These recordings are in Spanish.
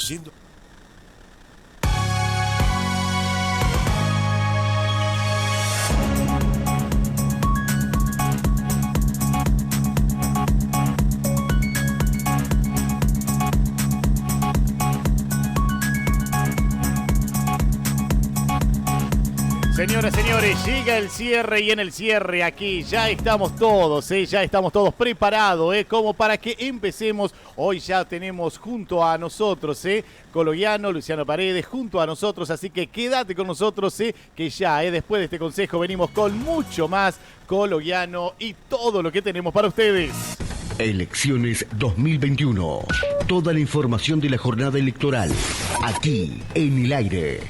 Siendo... Señoras, señores, llega el cierre y en el cierre aquí ya estamos todos, ya estamos todos preparados, como para que empecemos. Hoy ya tenemos junto a nosotros, Cologiano, Luciano Paredes, junto a nosotros, así que quédate con nosotros, que ya, después de este consejo venimos con mucho más Cologiano y todo lo que tenemos para ustedes. Elecciones 2021. Toda la información de la jornada electoral, aquí en el aire.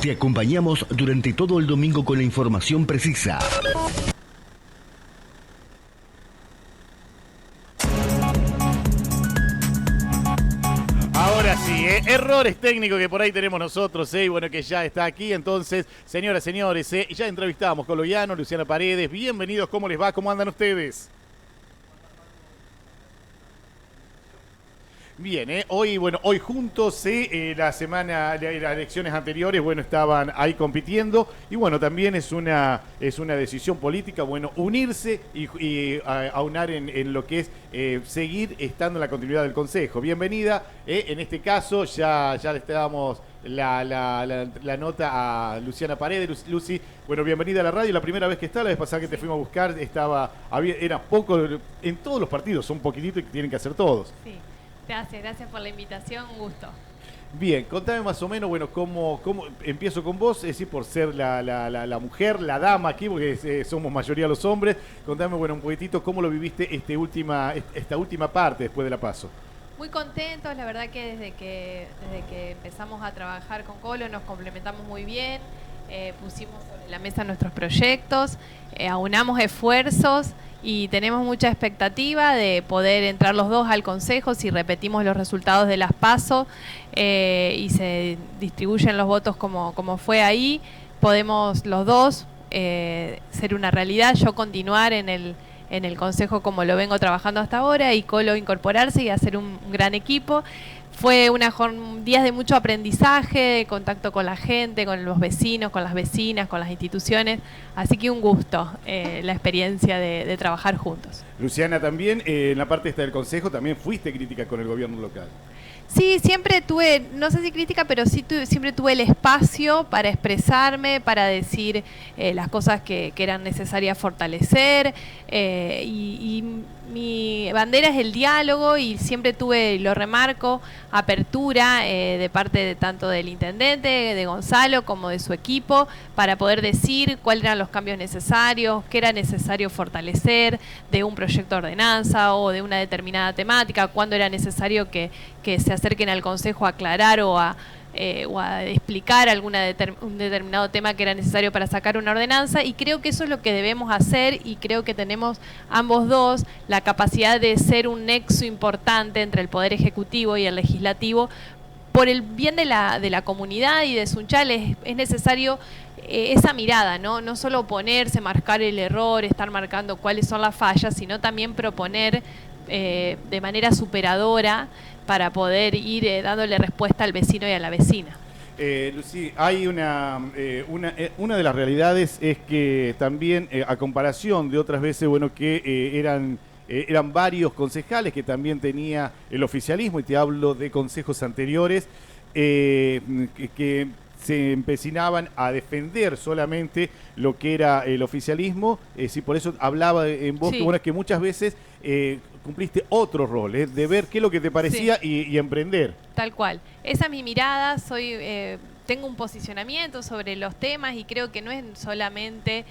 Te acompañamos durante todo el domingo con la información precisa. Ahora sí, errores técnicos que por ahí tenemos nosotros, y bueno, que ya está aquí. Entonces, señoras, señores, ya entrevistamos con Cologiano, Luciana Paredes. Bienvenidos, ¿cómo les va? ¿Cómo andan ustedes? Bien, hoy juntos, las elecciones anteriores, bueno, estaban ahí compitiendo y bueno, también es una decisión política, bueno, unirse y aunar en lo que es seguir estando en la continuidad del Consejo. Bienvenida, en este caso ya le damos la nota a Luciana Paredes. Lucy, bueno, bienvenida a la radio. La primera vez que está, la vez pasada que te fuimos a buscar, era poco, en todos los partidos son poquititos y tienen que hacer todos. Sí. Gracias por la invitación, un gusto. Bien, contame más o menos, bueno, cómo empiezo con vos, es decir, por ser la mujer, la dama aquí, porque somos mayoría los hombres. Contame, bueno, un poquitito cómo lo viviste esta última parte después de la PASO. Muy contentos, la verdad que desde que empezamos a trabajar con Colo nos complementamos muy bien, pusimos sobre la mesa nuestros proyectos, aunamos esfuerzos y tenemos mucha expectativa de poder entrar los dos al Consejo si repetimos los resultados de las PASO y se distribuyen los votos como fue ahí. Podemos los dos ser una realidad, yo continuar en el Consejo como lo vengo trabajando hasta ahora y Colo incorporarse y hacer un gran equipo. Fue días de mucho aprendizaje, de contacto con la gente, con los vecinos, con las vecinas, con las instituciones. Así que un gusto la experiencia de trabajar juntos. Luciana, también en la parte esta del Consejo también fuiste crítica con el gobierno local. Sí, siempre tuve, no sé si crítica, pero sí siempre tuve el espacio para expresarme, para decir las cosas que eran necesarias fortalecer y mi bandera es el diálogo y siempre tuve, lo remarco, apertura de parte de tanto del intendente, de Gonzalo, como de su equipo, para poder decir cuáles eran los cambios necesarios, qué era necesario fortalecer de un proyecto de ordenanza o de una determinada temática, cuándo era necesario que se acerquen al Consejo a aclarar o a explicar un determinado tema que era necesario para sacar una ordenanza, y creo que eso es lo que debemos hacer y creo que tenemos ambos dos la capacidad de ser un nexo importante entre el Poder Ejecutivo y el Legislativo por el bien de la comunidad y de Sunchal. Es necesario esa mirada, no solo oponerse, marcar el error, estar marcando cuáles son las fallas, sino también proponer de manera superadora para poder ir dándole respuesta al vecino y a la vecina. Lucy, hay una de las realidades es que también, a comparación de otras veces, bueno, que eran varios concejales que también tenía el oficialismo, y te hablo de consejos anteriores, que se empecinaban a defender solamente lo que era el oficialismo. Sí, por eso hablaba en vos, sí, que muchas veces cumpliste otro rol, de ver qué es lo que te parecía, sí, y emprender. Tal cual. Esa es mi mirada, tengo un posicionamiento sobre los temas y creo que no es solamente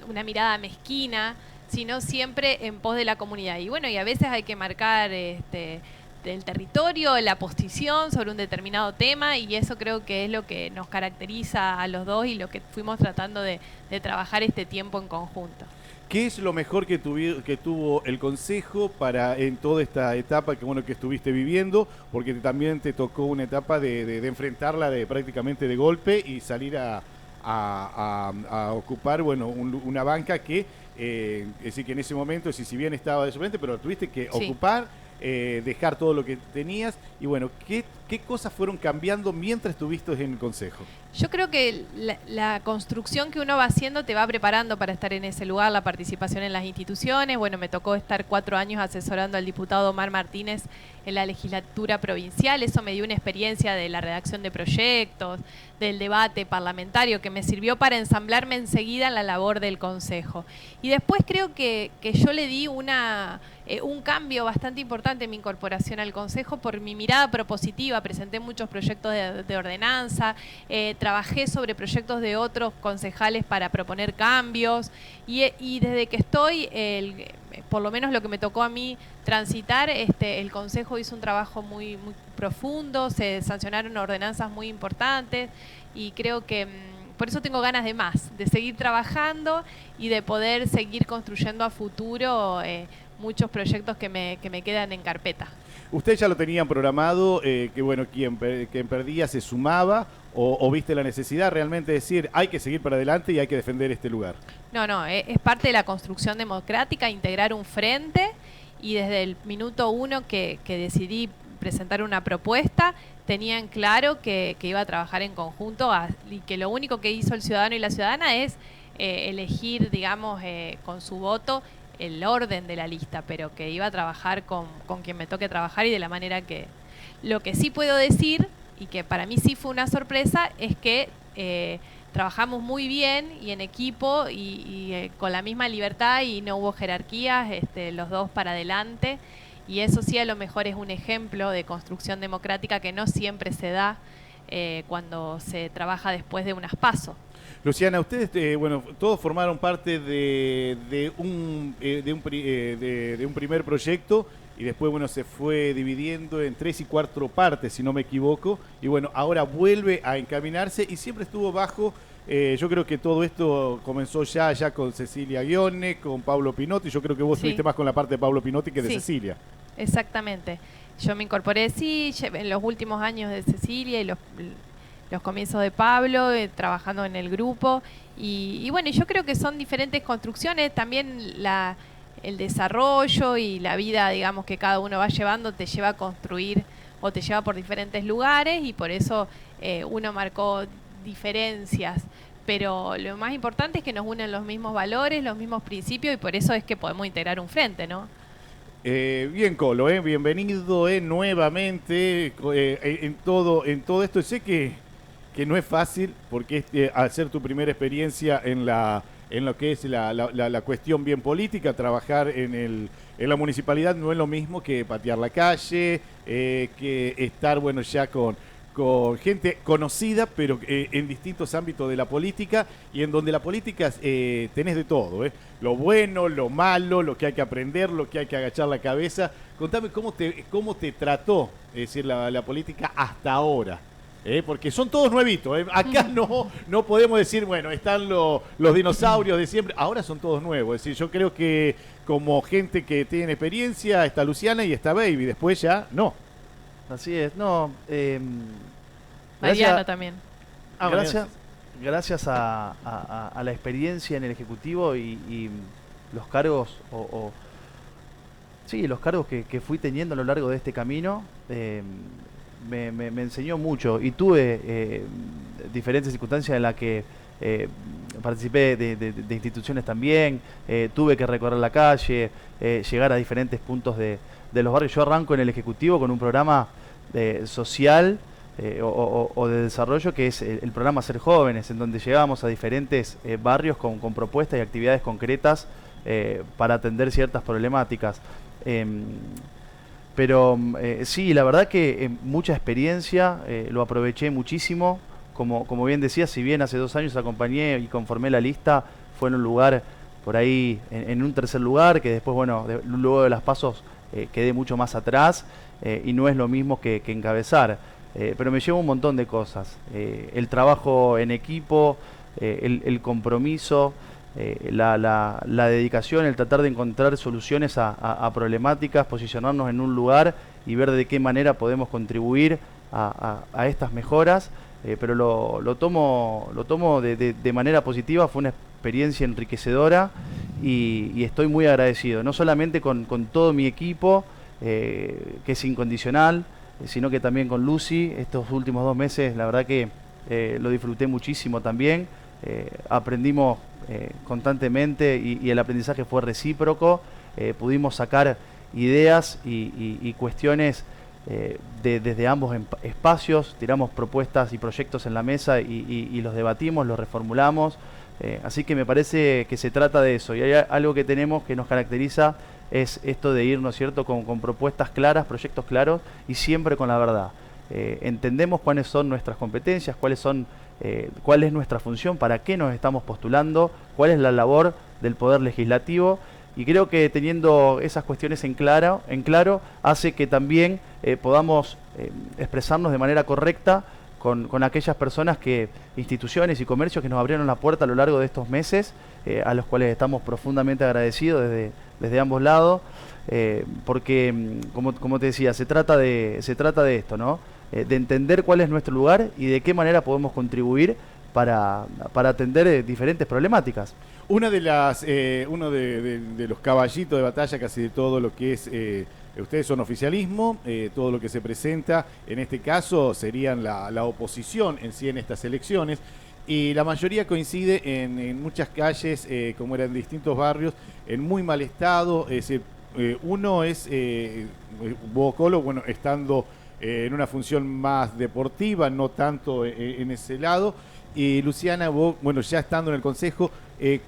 una mirada mezquina, sino siempre en pos de la comunidad. Y bueno, y a veces hay que marcar del territorio, la posición sobre un determinado tema, y eso creo que es lo que nos caracteriza a los dos y lo que fuimos tratando de trabajar este tiempo en conjunto. ¿Qué es lo mejor que tuvo el Consejo en toda esta etapa que estuviste viviendo? Porque también te tocó una etapa de enfrentarla prácticamente de golpe y salir a ocupar una banca que, es decir, que en ese momento, si bien estaba de suplente, pero tuviste que ocupar dejar todo lo que tenías. Y bueno, ¿qué cosas fueron cambiando mientras estuviste en el Consejo? Yo creo que la construcción que uno va haciendo te va preparando para estar en ese lugar, la participación en las instituciones. Bueno, me tocó estar 4 años asesorando al diputado Omar Martínez en la legislatura provincial. Eso me dio una experiencia de la redacción de proyectos, del debate parlamentario, que me sirvió para ensamblarme enseguida en la labor del Consejo. Y después creo que yo le di un cambio bastante importante en mi incorporación al Consejo por mi mirada propositiva. Presenté muchos proyectos de ordenanza, trabajé sobre proyectos de otros concejales para proponer cambios y desde que estoy, por lo menos lo que me tocó a mí transitar, el Consejo hizo un trabajo muy, muy profundo, se sancionaron ordenanzas muy importantes y creo que por eso tengo ganas de más, de seguir trabajando y de poder seguir construyendo a futuro muchos proyectos que me quedan en carpeta. ¿Usted ya lo tenían programado, que bueno, quien perdía se sumaba o viste la necesidad realmente de decir hay que seguir para adelante y hay que defender este lugar? No, es parte de la construcción democrática, integrar un frente y desde el minuto 1 que decidí presentar una propuesta, tenían claro que iba a trabajar en conjunto y que lo único que hizo el ciudadano y la ciudadana es elegir, digamos, con su voto el orden de la lista, pero que iba a trabajar con quien me toque trabajar y de la manera que... Lo que sí puedo decir, y que para mí sí fue una sorpresa, es que trabajamos muy bien y en equipo y con la misma libertad y no hubo jerarquías, los dos para adelante, y eso sí a lo mejor es un ejemplo de construcción democrática que no siempre se da cuando se trabaja después de unas PASO. Luciana, ustedes, bueno, todos formaron parte de un primer proyecto y después, bueno, se fue dividiendo en 3 y 4 partes, si no me equivoco, y bueno, ahora vuelve a encaminarse y siempre estuvo bajo, yo creo que todo esto comenzó ya con Cecilia Guione, con Pablo Pinotti, yo creo que vos estuviste más con la parte de Pablo Pinotti que de Cecilia. Exactamente, yo me incorporé, en los últimos años de Cecilia y los comienzos de Pablo, trabajando en el grupo y bueno, yo creo que son diferentes construcciones, también el desarrollo y la vida, digamos, que cada uno va llevando te lleva a construir o te lleva por diferentes lugares y por eso uno marcó diferencias, pero lo más importante es que nos unen los mismos valores, los mismos principios y por eso es que podemos integrar un frente, ¿no? Bien, Colo, bienvenido nuevamente en todo esto. Sé que no es fácil porque al ser tu primera experiencia en lo que es la cuestión bien política, trabajar en la municipalidad no es lo mismo que patear la calle, que estar, bueno, ya con gente conocida, pero en distintos ámbitos de la política y en donde la política tenés de todo, lo bueno, lo malo, lo que hay que aprender, lo que hay que agachar la cabeza. Contame cómo te trató, es decir, la política hasta ahora. Porque son todos nuevitos. Acá no podemos decir, bueno, están los dinosaurios de siempre. Ahora son todos nuevos. Es decir, yo creo que como gente que tiene experiencia, está Luciana y está Baby. Después ya no. Así es. No, Mariano también. Gracias a la experiencia en el Ejecutivo y los cargos los cargos que fui teniendo a lo largo de este camino, me enseñó mucho y tuve diferentes circunstancias en las que participé de instituciones también, tuve que recorrer la calle, llegar a diferentes puntos de los barrios. Yo arranco en el Ejecutivo con un programa social o de desarrollo que es el programa Ser Jóvenes, en donde llegábamos a diferentes barrios con propuestas y actividades concretas para atender ciertas problemáticas. Pero sí, la verdad que mucha experiencia, lo aproveché muchísimo. Como bien decía, si bien hace 2 años acompañé y conformé la lista, fue en un lugar por ahí, en un tercer lugar, que después, bueno, luego de las pasos quedé mucho más atrás y no es lo mismo que encabezar. Pero me llevo un montón de cosas. El trabajo en equipo, el compromiso, la dedicación, el tratar de encontrar soluciones a problemáticas, posicionarnos en un lugar y ver de qué manera podemos contribuir a estas mejoras, pero lo tomo de manera positiva. Fue una experiencia enriquecedora y estoy muy agradecido, no solamente con todo mi equipo, que es incondicional, sino que también con Lucy. Estos últimos 2 meses, la verdad que lo disfruté muchísimo también. Aprendimos constantemente y el aprendizaje fue recíproco. Pudimos sacar ideas y cuestiones desde ambos espacios, tiramos propuestas y proyectos en la mesa y los debatimos, los reformulamos. Así que me parece que se trata de eso. Y hay algo que tenemos que nos caracteriza, es esto de ir, ¿no es cierto?, con propuestas claras, proyectos claros y siempre con la verdad. Entendemos cuáles son nuestras competencias, cuál es nuestra función, para qué nos estamos postulando, cuál es la labor del Poder Legislativo, y creo que teniendo esas cuestiones en claro hace que también podamos expresarnos de manera correcta con aquellas personas, instituciones y comercios que nos abrieron la puerta a lo largo de estos meses, a los cuales estamos profundamente agradecidos desde ambos lados, porque como te decía, se trata de esto, ¿no? De entender cuál es nuestro lugar y de qué manera podemos contribuir para atender diferentes problemáticas. Uno de los caballitos de batalla casi de todo lo que es, ustedes son oficialismo, todo lo que se presenta, en este caso serían la oposición en sí en estas elecciones, y la mayoría coincide en muchas calles, como eran distintos barrios, en muy mal estado. Es decir, uno es Bocolo, bueno, estando en una función más deportiva, no tanto en ese lado. Y Luciana, vos, bueno, ya estando en el Consejo,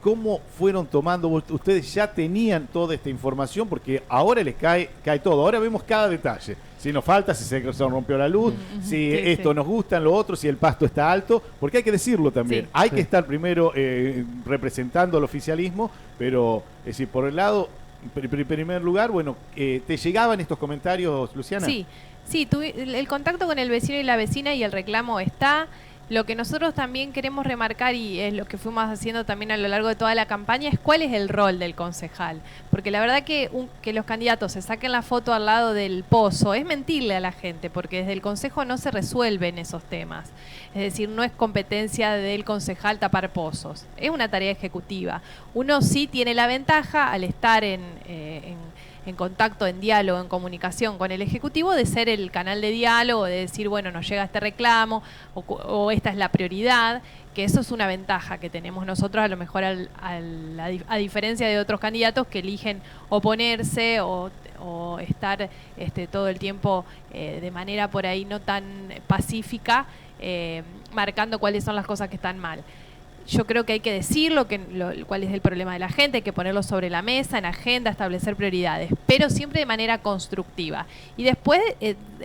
¿cómo fueron tomando? Ustedes ya tenían toda esta información, porque ahora les cae todo. Ahora vemos cada detalle. Si nos falta, si se rompió la luz, si esto nos gusta, lo otro, si el pasto está alto, porque hay que decirlo también. Hay que estar primero representando al oficialismo, pero es decir, por el lado, en primer lugar, bueno, ¿te llegaban estos comentarios, Luciana? Sí, el contacto con el vecino y la vecina y el reclamo está. Lo que nosotros también queremos remarcar, y es lo que fuimos haciendo también a lo largo de toda la campaña, es cuál es el rol del concejal. Porque la verdad que los candidatos se saquen la foto al lado del pozo es mentirle a la gente, porque desde el consejo no se resuelven esos temas. Es decir, no es competencia del concejal tapar pozos, es una tarea ejecutiva. Uno sí tiene la ventaja, al estar en contacto, en diálogo, en comunicación con el Ejecutivo, de ser el canal de diálogo, de decir, bueno, nos llega este reclamo o esta es la prioridad, que eso es una ventaja que tenemos nosotros, a lo mejor a diferencia de otros candidatos que eligen oponerse o estar todo el tiempo de manera por ahí no tan pacífica, marcando cuáles son las cosas que están mal. Yo creo que hay que decirlo, cuál es el problema de la gente, hay que ponerlo sobre la mesa, en agenda, establecer prioridades, pero siempre de manera constructiva. Y después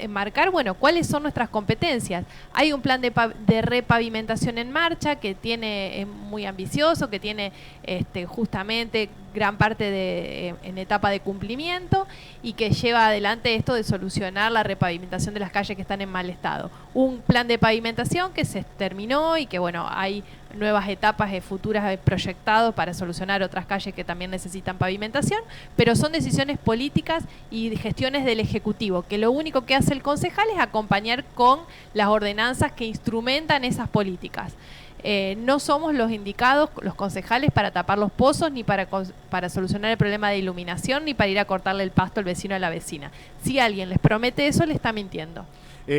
marcar, bueno, cuáles son nuestras competencias. Hay un plan de repavimentación en marcha que es muy ambicioso, que tiene justamente gran parte en etapa de cumplimiento y que lleva adelante esto de solucionar la repavimentación de las calles que están en mal estado. Un plan de pavimentación que se terminó y que, bueno, hay nuevas etapas futuras proyectados para solucionar otras calles que también necesitan pavimentación, pero son decisiones políticas y gestiones del Ejecutivo, que lo único que hace el concejal es acompañar con las ordenanzas que instrumentan esas políticas. No somos los indicados, los concejales, para tapar los pozos, ni para solucionar el problema de iluminación, ni para ir a cortarle el pasto al vecino o a la vecina. Si alguien les promete eso, le está mintiendo.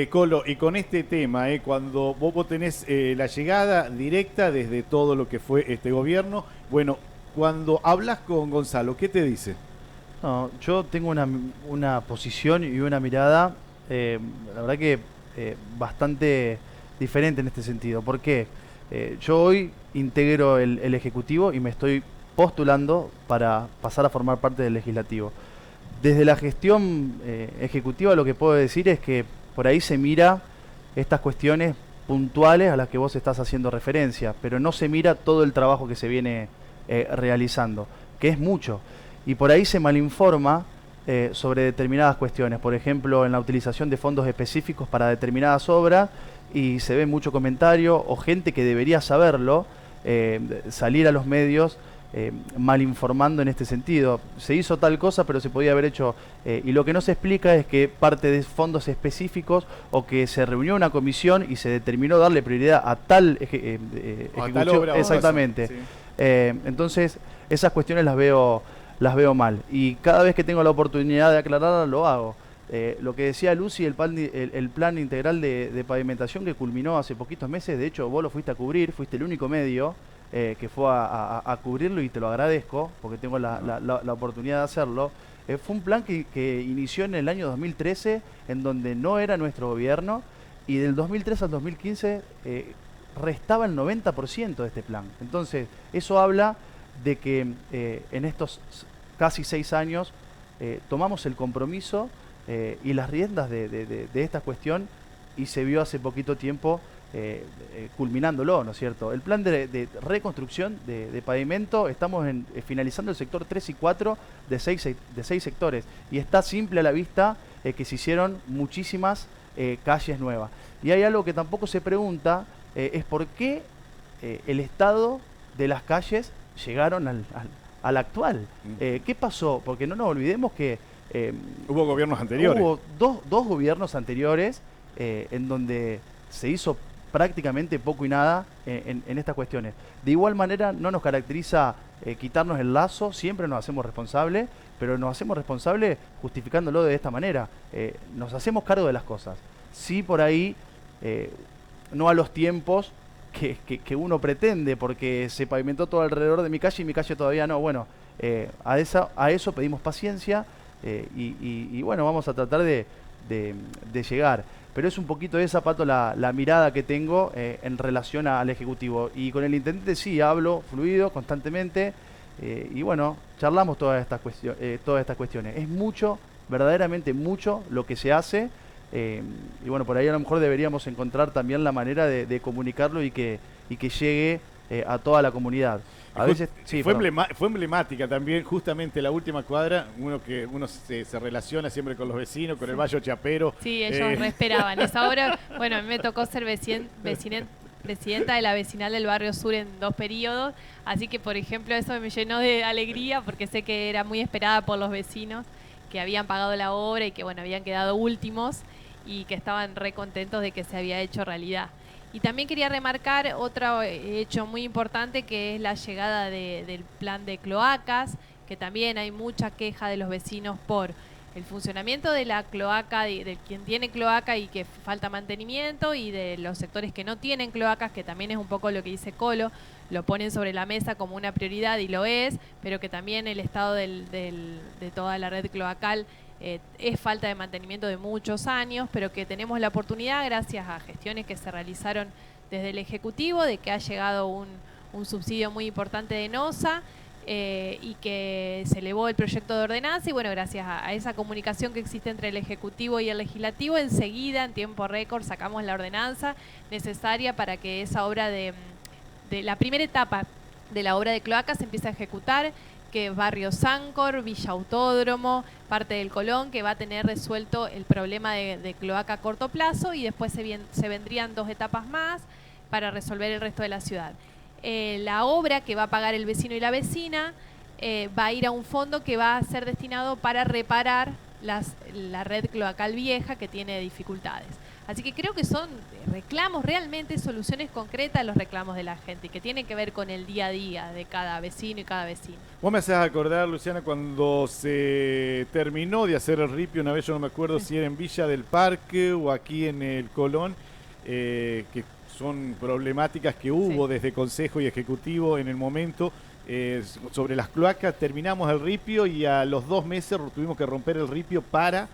Colo, y con este tema, cuando vos tenés la llegada directa desde todo lo que fue este gobierno, bueno, cuando hablas con Gonzalo, ¿qué te dice? No, yo tengo una posición y una mirada, la verdad que bastante diferente en este sentido. ¿Por qué? Yo hoy integro el Ejecutivo y me estoy postulando para pasar a formar parte del Legislativo. Desde la gestión ejecutiva, lo que puedo decir es que por ahí se mira estas cuestiones puntuales a las que vos estás haciendo referencia, pero no se mira todo el trabajo que se viene realizando, que es mucho. Y por ahí se malinforma sobre determinadas cuestiones, por ejemplo, en la utilización de fondos específicos para determinadas obras, y se ve mucho comentario o gente que debería saberlo, salir a los medios mal informando en este sentido. Se hizo tal cosa, pero se podía haber hecho, y lo que no se explica es que parte de fondos específicos, o que se reunió una comisión y se determinó darle prioridad a tal ejecución. Exactamente. Sí. Entonces, esas cuestiones las veo las veo mal. Y cada vez que tengo la oportunidad de aclararlas, lo hago. Lo que decía Lucy, el plan integral de pavimentación que culminó hace poquitos meses, de hecho vos lo fuiste a cubrir, fuiste el único medio que fue a cubrirlo y te lo agradezco porque tengo la oportunidad de hacerlo. Fue un plan que inició en el año 2013, en donde no era nuestro gobierno, y del 2013 al 2015 restaba el 90% de este plan. Entonces, eso habla de que en estos casi 6 años tomamos el compromiso y las riendas de esta cuestión, y se vio hace poquito tiempo culminándolo, ¿no es cierto? El plan de reconstrucción de pavimento, estamos finalizando el sector 3 y 4 de 6 sectores, y está simple a la vista que se hicieron muchísimas calles nuevas. Y hay algo que tampoco se pregunta, es por qué el estado de las calles llegaron al actual. ¿Qué pasó? Porque no nos olvidemos que hubo gobiernos anteriores. Hubo dos gobiernos anteriores en donde se hizo prácticamente poco y nada en estas cuestiones. De igual manera, no nos caracteriza quitarnos el lazo, siempre nos hacemos responsables, pero nos hacemos responsables justificándolo de esta manera. Nos hacemos cargo de las cosas. Sí, por ahí, no a los tiempos que uno pretende, porque se pavimentó todo alrededor de mi calle y mi calle todavía no. Bueno, a eso pedimos paciencia y bueno, vamos a tratar de llegar. Pero es un poquito de zapato la mirada que tengo en relación al Ejecutivo. Y con el Intendente sí hablo fluido, constantemente, y bueno, charlamos todas estas cuestiones. Es mucho, verdaderamente mucho lo que se hace, y bueno, por ahí a lo mejor deberíamos encontrar también la manera de comunicarlo y que llegue a toda la comunidad. A veces, sí, fue emblemática también, justamente la última cuadra, uno se relaciona siempre con los vecinos, con el Valle Chapero. Sí, ellos esperaban. Esa hora, bueno, a mí me tocó ser presidenta de la vecinal del Barrio Sur en 2 periodos, así que, por ejemplo, eso me llenó de alegría porque sé que era muy esperada por los vecinos que habían pagado la obra y que, bueno, habían quedado últimos y que estaban re contentos de que se había hecho realidad. Y también quería remarcar otro hecho muy importante, que es la llegada del plan de cloacas, que también hay mucha queja de los vecinos por el funcionamiento de la cloaca, de quien tiene cloaca y que falta mantenimiento, y de los sectores que no tienen cloacas, que también es un poco lo que dice Colo, lo ponen sobre la mesa como una prioridad y lo es, pero que también el estado de toda la red cloacal es falta de mantenimiento de muchos años, pero que tenemos la oportunidad, gracias a gestiones que se realizaron desde el Ejecutivo, de que ha llegado un subsidio muy importante de NOSA y que se elevó el proyecto de ordenanza, y bueno, gracias a esa comunicación que existe entre el Ejecutivo y el Legislativo, enseguida, en tiempo récord, sacamos la ordenanza necesaria para que esa obra de la primera etapa de la obra de cloacas se empiece a ejecutar, que Barrio Sancor, Villa Autódromo, parte del Colón, que va a tener resuelto el problema de cloaca a corto plazo, y después se vendrían 2 etapas más para resolver el resto de la ciudad. La obra que va a pagar el vecino y la vecina va a ir a un fondo que va a ser destinado para reparar la red cloacal vieja que tiene dificultades. Así que creo que son reclamos, realmente soluciones concretas a los reclamos de la gente, y que tienen que ver con el día a día de cada vecino y cada vecino. Vos me haces acordar, Luciana, cuando se terminó de hacer el ripio, una vez yo no me acuerdo si era en Villa del Parque o aquí en el Colón, que son problemáticas que hubo desde Consejo y Ejecutivo en el momento. Sobre las cloacas, terminamos el ripio y a los 2 meses tuvimos que romper el ripio para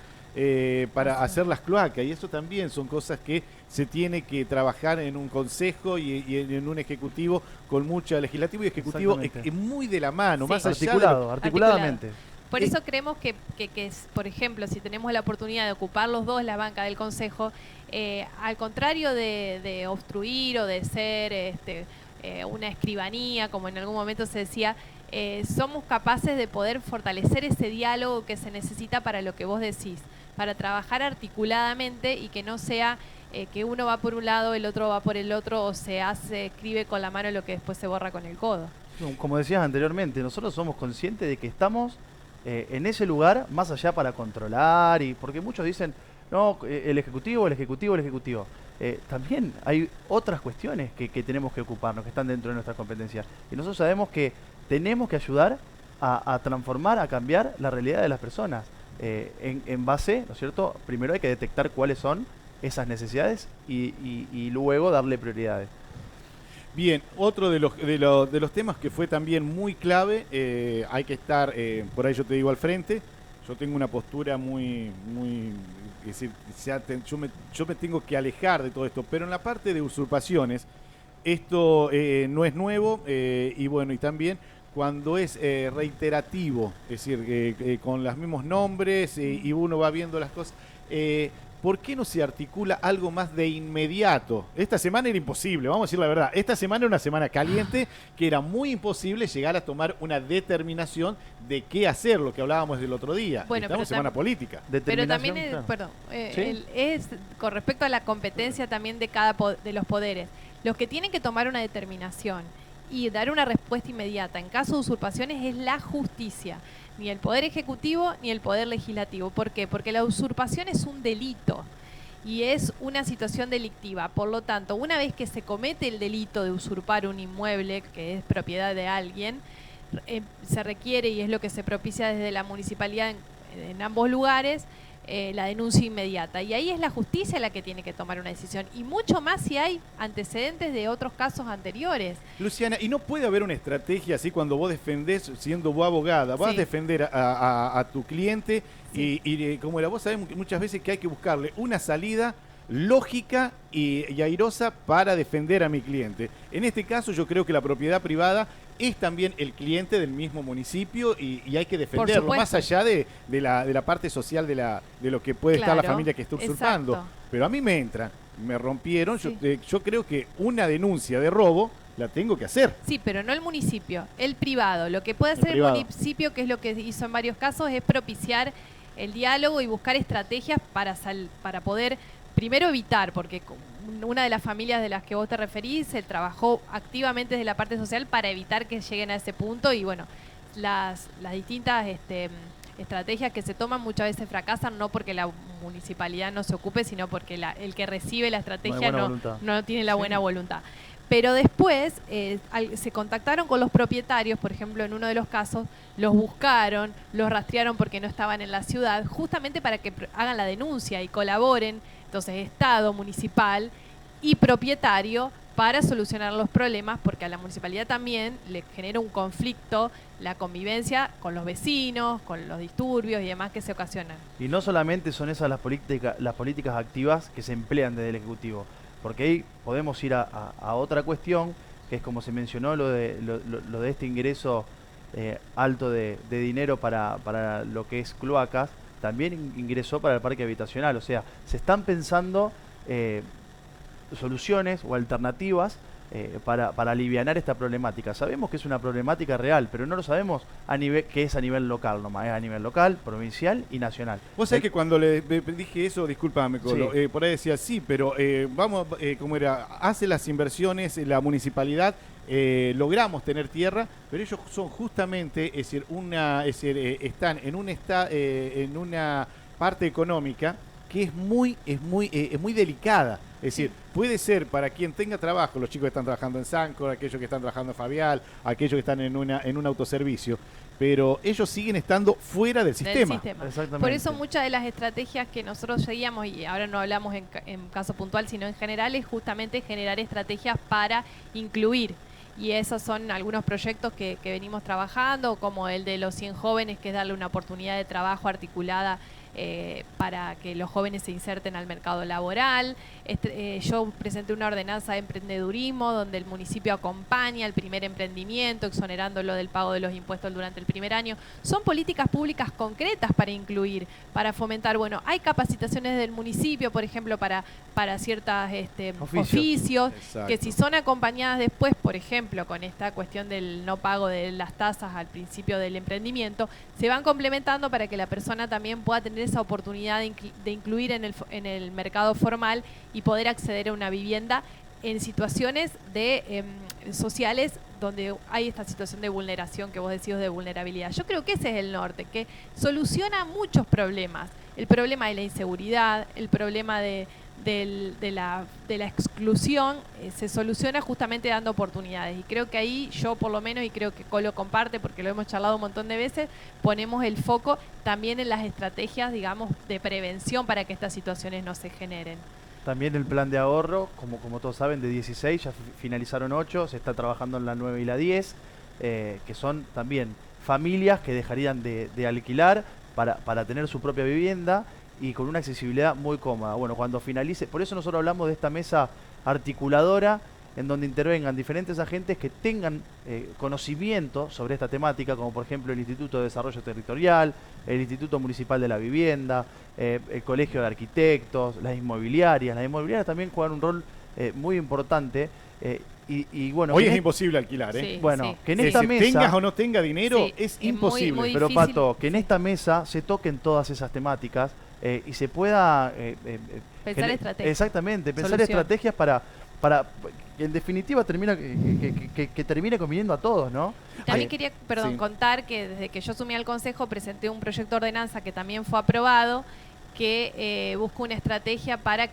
hacer las cloacas, y eso también son cosas que se tiene que trabajar en un consejo y en un ejecutivo, con mucho legislativo y ejecutivo muy de la mano, sí, más allá articuladamente. Por eso creemos que, por ejemplo, si tenemos la oportunidad de ocupar los dos la banca del consejo, al contrario de obstruir o de ser una escribanía, como en algún momento se decía, somos capaces de poder fortalecer ese diálogo que se necesita para lo que vos decís, para trabajar articuladamente, y que no sea que uno va por un lado, el otro va por el otro, o se escribe con la mano lo que después se borra con el codo. Como decías anteriormente, nosotros somos conscientes de que estamos en ese lugar más allá para controlar, y porque muchos dicen, no, el ejecutivo. También hay otras cuestiones que tenemos que ocuparnos, que están dentro de nuestras competencias, y nosotros sabemos que tenemos que ayudar a transformar, a cambiar la realidad de las personas. En base, ¿no es cierto? Primero hay que detectar cuáles son esas necesidades y luego darle prioridades. Bien, otro de los temas que fue también muy clave, hay que estar, por ahí yo te digo al frente, yo tengo una postura muy es decir, yo me tengo que alejar de todo esto, pero en la parte de usurpaciones, esto no es nuevo y bueno, y también cuando es reiterativo, es decir, con los mismos nombres y uno va viendo las cosas. ¿Por qué no se articula algo más de inmediato? Esta semana era imposible, vamos a decir la verdad. Esta semana era una semana caliente que era muy imposible llegar a tomar una determinación de qué hacer, lo que hablábamos del otro día. Bueno, estamos en semana política. Pero también, Claro. perdón, ¿Sí? es con respecto a la competencia también de de los poderes. Los que tienen que tomar una determinación y dar una respuesta inmediata en caso de usurpaciones es la justicia. Ni el Poder Ejecutivo ni el Poder Legislativo. ¿Por qué? Porque la usurpación es un delito y es una situación delictiva. Por lo tanto, una vez que se comete el delito de usurpar un inmueble que es propiedad de alguien, se requiere, y es lo que se propicia desde la municipalidad en ambos lugares, la denuncia inmediata. Y ahí es la justicia la que tiene que tomar una decisión. Y mucho más si hay antecedentes de otros casos anteriores. Luciana, ¿y no puede haber una estrategia así cuando vos defendés, siendo vos abogada, vas Sí. a defender a tu cliente Sí. y como era, vos sabés muchas veces que hay que buscarle una salida lógica y airosa para defender a mi cliente? En este caso yo creo que la propiedad privada es también el cliente del mismo municipio y hay que defenderlo, supuesto. más allá de la parte social de lo que puede estar la Claro, familia que está usurpando. exacto. Pero a mí me entra, me rompieron, Sí. yo creo que una denuncia de robo la tengo que hacer. Sí, pero no el municipio, el privado. Lo que puede hacer el privado. municipio, que es lo que hizo en varios casos, es propiciar el diálogo y buscar estrategias para poder, primero, evitar, porque una de las familias de las que vos te referís se trabajó activamente desde la parte social para evitar que lleguen a ese punto y bueno, las distintas estrategias que se toman muchas veces fracasan, no porque la municipalidad no se ocupe, sino porque el que recibe la estrategia buena voluntad. no tiene la Sí. buena voluntad. Pero después se contactaron con los propietarios, por ejemplo, en uno de los casos, los buscaron, los rastrearon porque no estaban en la ciudad, justamente para que hagan la denuncia y colaboren, entonces Estado, municipal y propietario, para solucionar los problemas, porque a la municipalidad también le genera un conflicto la convivencia con los vecinos, con los disturbios y demás que se ocasionan. Y no solamente son esas las políticas activas que se emplean desde el Ejecutivo, porque ahí podemos ir a otra cuestión, que es como se mencionó lo de este ingreso alto de dinero para lo que es cloacas, también ingresó para el parque habitacional. O sea, se están pensando soluciones o alternativas para alivianar esta problemática. Sabemos que es una problemática real, pero no lo sabemos que es a nivel local nomás, es a nivel local, provincial y nacional. Vos sabés que cuando le dije eso, discúlpame, Colo, Sí. por ahí decía sí, pero vamos, ¿cómo era? Hace las inversiones la municipalidad, logramos tener tierra, pero ellos son justamente, es decir, están en una parte económica que es muy delicada. Es decir, puede ser para quien tenga trabajo, los chicos que están trabajando en Sancor, aquellos que están trabajando en Fabial, aquellos que están en un autoservicio, pero ellos siguen estando fuera del sistema. Exactamente. Por eso muchas de las estrategias que nosotros seguíamos, y ahora no hablamos en caso puntual, sino en general, es justamente generar estrategias para incluir. Y esos son algunos proyectos que venimos trabajando, como el de los 100 jóvenes, que es darle una oportunidad de trabajo articulada para que los jóvenes se inserten al mercado laboral. Yo presenté una ordenanza de emprendedurismo donde el municipio acompaña el primer emprendimiento, exonerándolo del pago de los impuestos durante el primer año. Son políticas públicas concretas para incluir, para fomentar. Bueno, hay capacitaciones del municipio, por ejemplo, para ciertos oficios, Exacto. que si son acompañadas después, por ejemplo, con esta cuestión del no pago de las tasas al principio del emprendimiento, se van complementando para que la persona también pueda tener esa oportunidad de incluir en el mercado formal y poder acceder a una vivienda en situaciones sociales donde hay esta situación de vulneración que vos decís, de vulnerabilidad. Yo creo que ese es el norte, que soluciona muchos problemas. El problema de la inseguridad, el problema de de la exclusión se soluciona justamente dando oportunidades. Y creo que ahí yo por lo menos, y creo que Colo comparte porque lo hemos charlado un montón de veces, ponemos el foco también en las estrategias, digamos, de prevención para que estas situaciones no se generen. También el plan de ahorro, como todos saben, de 16, ya finalizaron 8, se está trabajando en la 9 y la 10, que son también familias que dejarían de alquilar para tener su propia vivienda y con una accesibilidad muy cómoda. Bueno, cuando finalice, por eso nosotros hablamos de esta mesa articuladora en donde intervengan diferentes agentes que tengan conocimiento sobre esta temática, como por ejemplo el Instituto de Desarrollo Territorial, el Instituto Municipal de la Vivienda, el Colegio de Arquitectos, las inmobiliarias. Las inmobiliarias también juegan un rol muy importante. Y bueno, hoy es imposible alquilar, ¿eh? Sí, bueno, sí. que en esta mesa, tengas o no tenga dinero, Sí, es es imposible. muy pero difícil. Pato, que en esta mesa se toquen todas esas temáticas y se pueda Pensar estrategias. exactamente, pensar Solución. estrategias para que en definitiva que termine conviniendo a todos, ¿no? También quería, sí. contar que desde que yo asumí al Consejo presenté un proyecto de ordenanza que también fue aprobado, que busca una estrategia para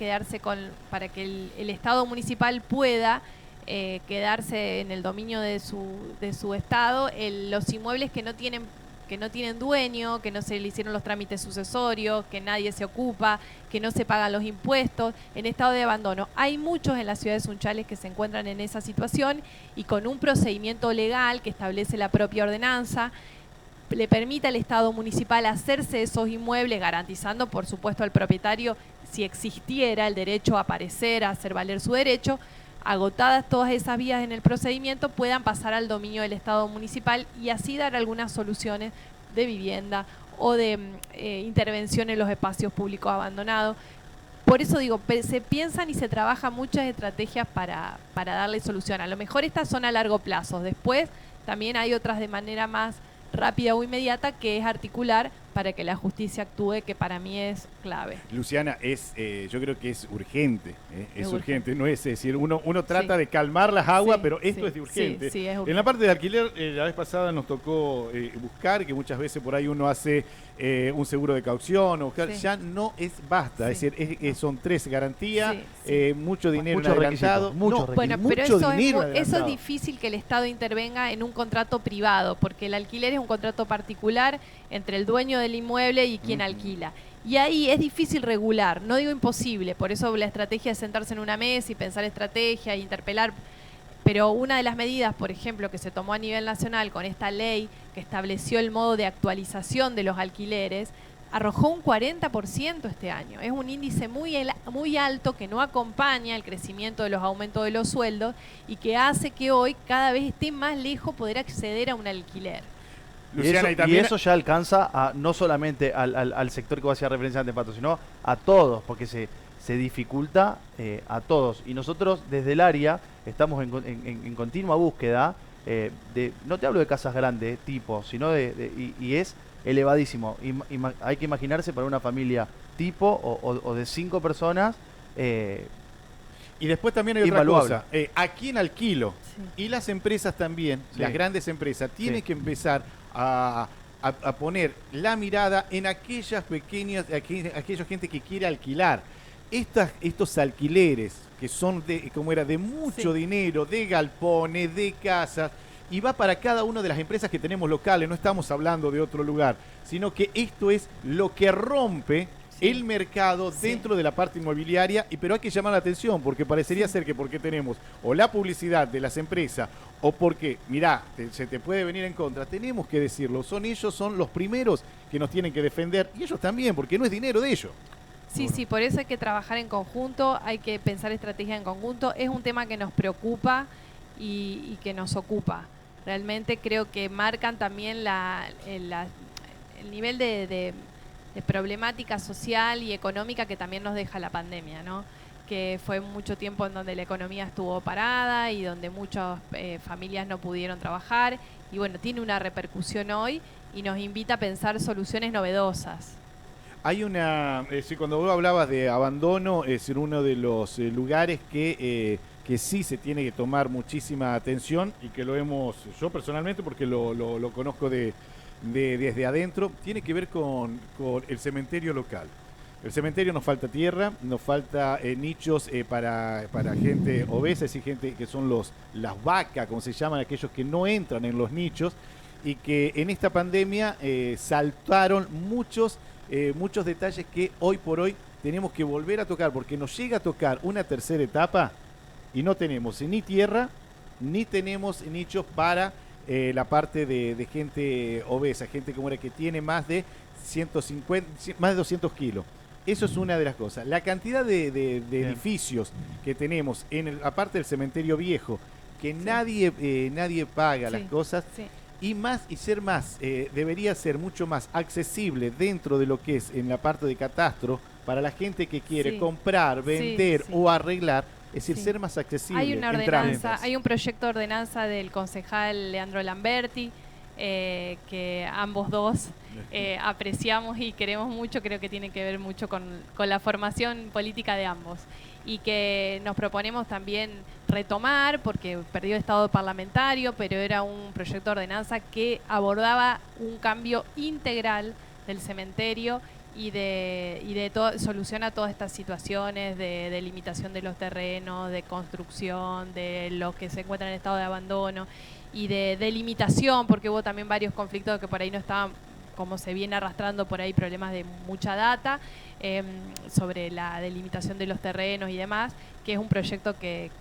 para que el Estado municipal pueda quedarse en el dominio de su Estado los inmuebles que no tienen dueño, que no se le hicieron los trámites sucesorios, que nadie se ocupa, que no se pagan los impuestos, en estado de abandono. Hay muchos en las ciudades sunchales que se encuentran en esa situación y con un procedimiento legal que establece la propia ordenanza, le permite al Estado municipal hacerse esos inmuebles, garantizando, por supuesto, al propietario, si existiera el derecho a aparecer, a hacer valer su derecho, agotadas todas esas vías en el procedimiento, puedan pasar al dominio del Estado municipal y así dar algunas soluciones de vivienda o de intervención en los espacios públicos abandonados. Por eso digo, se piensan y se trabajan muchas estrategias para darle solución. A lo mejor estas son a largo plazo. Después también hay otras de manera más rápida o inmediata, que es articular para que la justicia actúe, que para mí es clave. Luciana, yo creo que es urgente, es urgente, urgente. no es decir, uno trata Sí. de calmar las aguas, Sí, pero esto sí, es de urgente. sí, es urgente. En la parte de alquiler, la vez pasada nos tocó buscar, que muchas veces por ahí uno hace un seguro de caución, o buscar, Sí. ya no es basta, Sí. es decir, son 3 garantías, Sí, mucho dinero Muchos adelantado. requisitos, muchos No, Bueno, mucho pero eso dinero eso es adelantado. difícil que el Estado intervenga en un contrato privado, porque el alquiler es un contrato particular entre el dueño del inmueble y quien alquila. Y ahí es difícil regular, no digo imposible, por eso la estrategia es sentarse en una mesa y pensar estrategia e interpelar. Pero una de las medidas, por ejemplo, que se tomó a nivel nacional con esta ley que estableció el modo de actualización de los alquileres, arrojó un 40% este año. Es un índice muy alto que no acompaña el crecimiento de los aumentos de los sueldos y que hace que hoy cada vez esté más lejos poder acceder a un alquiler. Luciana, y eso ya alcanza no solamente al sector que vos hacías referencia antes, Pato, sino a todos, porque se dificulta a todos. Y nosotros desde el área estamos en continua búsqueda no te hablo de casas grandes, tipo, sino y es elevadísimo. Hay que imaginarse para una familia tipo o de 5 personas. Y después también hay otra invaluable. cosa, ¿a quién alquilo? Sí. Y las empresas también, Sí. las grandes empresas, tienen Sí. que empezar a poner la mirada en aquellas pequeñas, aquella gente que quiere alquilar. Estos alquileres que son de mucho Sí. dinero, de galpones, de casas, y va para cada una de las empresas que tenemos locales, no estamos hablando de otro lugar, sino que esto es lo que rompe Sí. el mercado Sí. dentro de la parte inmobiliaria, pero hay que llamar la atención, porque parecería ser que porque tenemos o la publicidad de las empresas, o porque, mirá, se te puede venir en contra, tenemos que decirlo, son los primeros que nos tienen que defender, y ellos también, porque no es dinero de ellos. Sí, sí, por eso hay que trabajar en conjunto, hay que pensar estrategia en conjunto. Es un tema que nos preocupa y que nos ocupa. Realmente creo que marcan también el nivel de problemática social y económica que también nos deja la pandemia, ¿no? Que fue mucho tiempo en donde la economía estuvo parada y donde muchas familias no pudieron trabajar. Y bueno, tiene una repercusión hoy y nos invita a pensar soluciones novedosas. Hay cuando vos hablabas de abandono, es uno de los lugares que sí se tiene que tomar muchísima atención y que yo personalmente, porque lo conozco desde adentro, tiene que ver con el cementerio local. el cementerio nos falta tierra, nos falta nichos para gente obesa, es decir, gente que son las vacas, como se llaman, aquellos que no entran en los nichos, y que en esta pandemia saltaron muchos detalles que hoy por hoy tenemos que volver a tocar, porque nos llega a tocar una tercera etapa y no tenemos ni tierra, ni tenemos nichos para la parte de gente obesa, gente que tiene más de 150, más de 200 kilos. Eso es una de las cosas. La cantidad de edificios que tenemos, aparte del cementerio viejo, que nadie paga las cosas, debería ser mucho más accesible dentro de lo que es en la parte de catastro para la gente que quiere comprar, vender o arreglar. Es decir, ser más accesible. Hay una ordenanza, hay un proyecto de ordenanza del concejal Leandro Lamberti, que ambos dos apreciamos y queremos mucho. Creo que tiene que ver mucho con la formación política de ambos, y que nos proponemos también retomar, porque perdió estado parlamentario, pero era un proyecto de ordenanza que abordaba un cambio integral del cementerio y de solución a todas estas situaciones de delimitación de los terrenos, de construcción, de los que se encuentran en estado de abandono y de delimitación, porque hubo también varios conflictos que por ahí no estaban, como se viene arrastrando por ahí, problemas de mucha data sobre la delimitación de los terrenos y demás, que es un proyecto que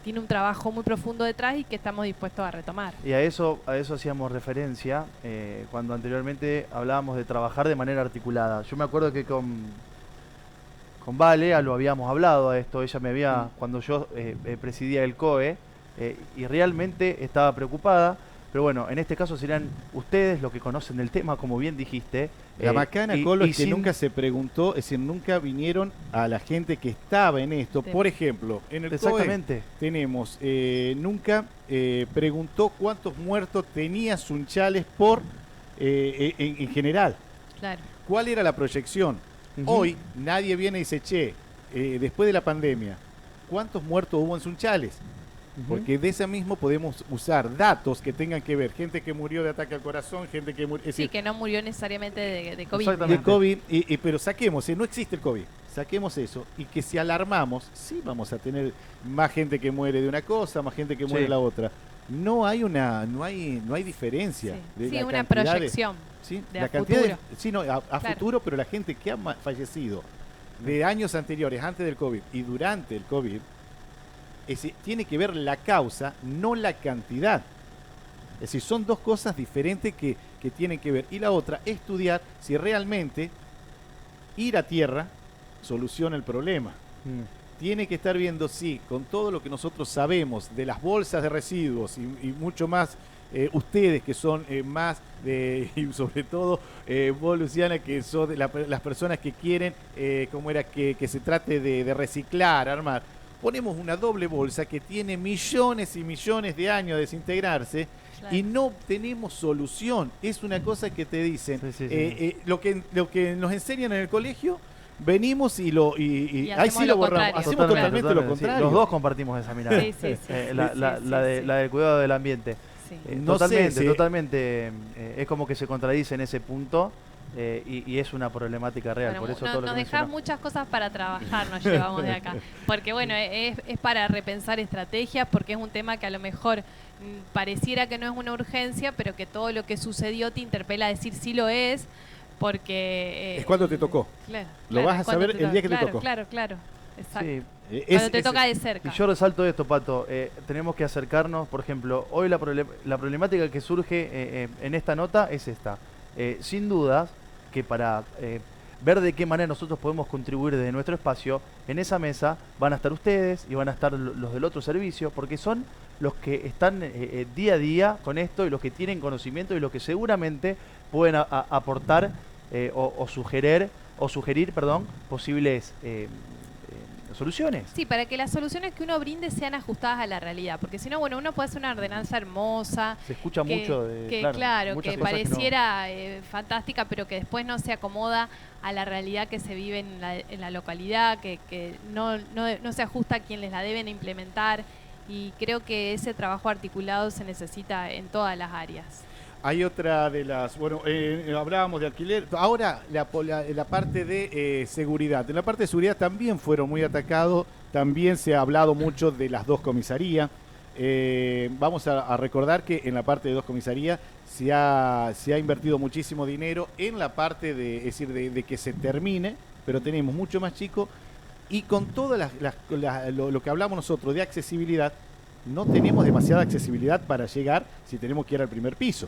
tiene un trabajo muy profundo detrás y que estamos dispuestos a retomar. Y a eso hacíamos referencia cuando anteriormente hablábamos de trabajar de manera articulada. Yo me acuerdo que con Vale lo habíamos hablado a esto. Ella me había, cuando yo presidía el COE, y realmente estaba preocupada. Pero bueno, en este caso serían ustedes los que conocen el tema, como bien dijiste. La macana, Colo, es que nunca se preguntó, es decir, nunca vinieron a la gente que estaba en esto. Sí. Por ejemplo, en el COE tenemos, nunca preguntó cuántos muertos tenía Sunchales en general. Claro. ¿Cuál era la proyección? Hoy nadie viene y dice, che, después de la pandemia, ¿cuántos muertos hubo en Sunchales? Porque de ese mismo podemos usar datos que tengan que ver, gente que murió de ataque al corazón, gente que murió... Sí, que no murió necesariamente de COVID. De COVID, pero saquemos, no existe el COVID, saquemos eso, y que si alarmamos, sí vamos a tener más gente que muere de una cosa, más gente que muere de la otra. No hay diferencia. Sí, una proyección. De la cantidad a futuro, pero la gente que ha fallecido de años anteriores, antes del COVID y durante el COVID, tiene que ver la causa, no la cantidad. Es decir, son dos cosas diferentes que tienen que ver. Y la otra, estudiar si realmente ir a tierra soluciona el problema. Tiene que estar viendo si, con todo lo que nosotros sabemos de las bolsas de residuos y mucho más, ustedes que son más y sobre todo vos, Luciana, que sos de las personas que quieren que se trate de reciclar, armar. Ponemos una doble bolsa que tiene millones y millones de años de desintegrarse, y no tenemos solución. Es una cosa que te dicen, lo que nos enseñan en el colegio, venimos y ahí sí lo borramos. Hacemos totalmente lo contrario. Los dos compartimos esa mirada. La del cuidado del ambiente. Totalmente. Es como que se contradice en ese punto. Y es una problemática real. Bueno, por eso nos dejás muchas cosas para trabajar, nos llevamos de acá. Porque bueno, es para repensar estrategias, porque es un tema que a lo mejor pareciera que no es una urgencia, pero que todo lo que sucedió te interpela a decir sí lo es, porque... es cuando te tocó. Lo vas a saber el día que te tocó. Claro. Exacto. Sí. Cuando te toca de cerca. Y yo resalto esto, Pato. Tenemos que acercarnos, por ejemplo, hoy la problemática que surge en esta nota es esta. Sin dudas, que para ver de qué manera nosotros podemos contribuir desde nuestro espacio, en esa mesa van a estar ustedes y van a estar los del otro servicio, porque son los que están día a día con esto y los que tienen conocimiento y los que seguramente pueden aportar o sugerir posibles soluciones. Sí, para que las soluciones que uno brinde sean ajustadas a la realidad, porque si no, bueno, uno puede hacer una ordenanza hermosa. Se escucha mucho que pareciera fantástica, pero que después no se acomoda a la realidad que se vive en la localidad, que no se ajusta a quienes la deben implementar, y creo que ese trabajo articulado se necesita en todas las áreas. Hay otra de las, bueno, hablábamos de alquiler, ahora la parte de seguridad. En la parte de seguridad también fueron muy atacados, también se ha hablado mucho de las dos comisarías. Vamos a recordar que en la parte de dos comisarías se ha invertido muchísimo dinero en la parte de, es decir, de que se termine, pero tenemos mucho más chicos y con todo lo que hablamos nosotros de accesibilidad, no tenemos demasiada accesibilidad para llegar si tenemos que ir al primer piso.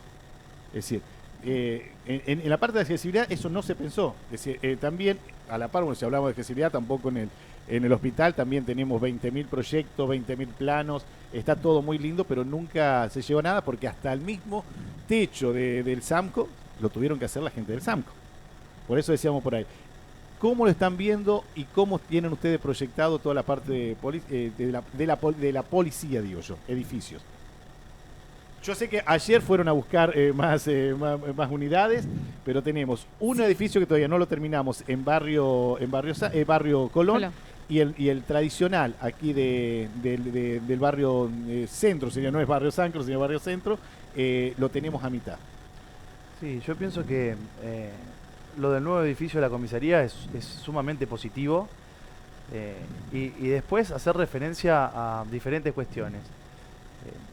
Es decir, en la parte de accesibilidad eso no se pensó. Es decir, también, a la par, bueno, si hablamos de accesibilidad, tampoco en el hospital también tenemos 20.000 proyectos, 20.000 planos, está todo muy lindo, pero nunca se llevó nada porque hasta el mismo techo del SAMCO lo tuvieron que hacer la gente del SAMCO. Por eso decíamos por ahí. ¿Cómo lo están viendo y cómo tienen ustedes proyectado toda la parte de la policía, digo yo, edificios? Yo sé que ayer fueron a buscar más unidades, pero tenemos un edificio que todavía no lo terminamos en barrio Colón. Y el tradicional aquí del barrio centro, sería, no es barrio Sancro, sino barrio centro, lo tenemos a mitad. Sí, yo pienso que lo del nuevo edificio de la comisaría es sumamente positivo y después hacer referencia a diferentes cuestiones.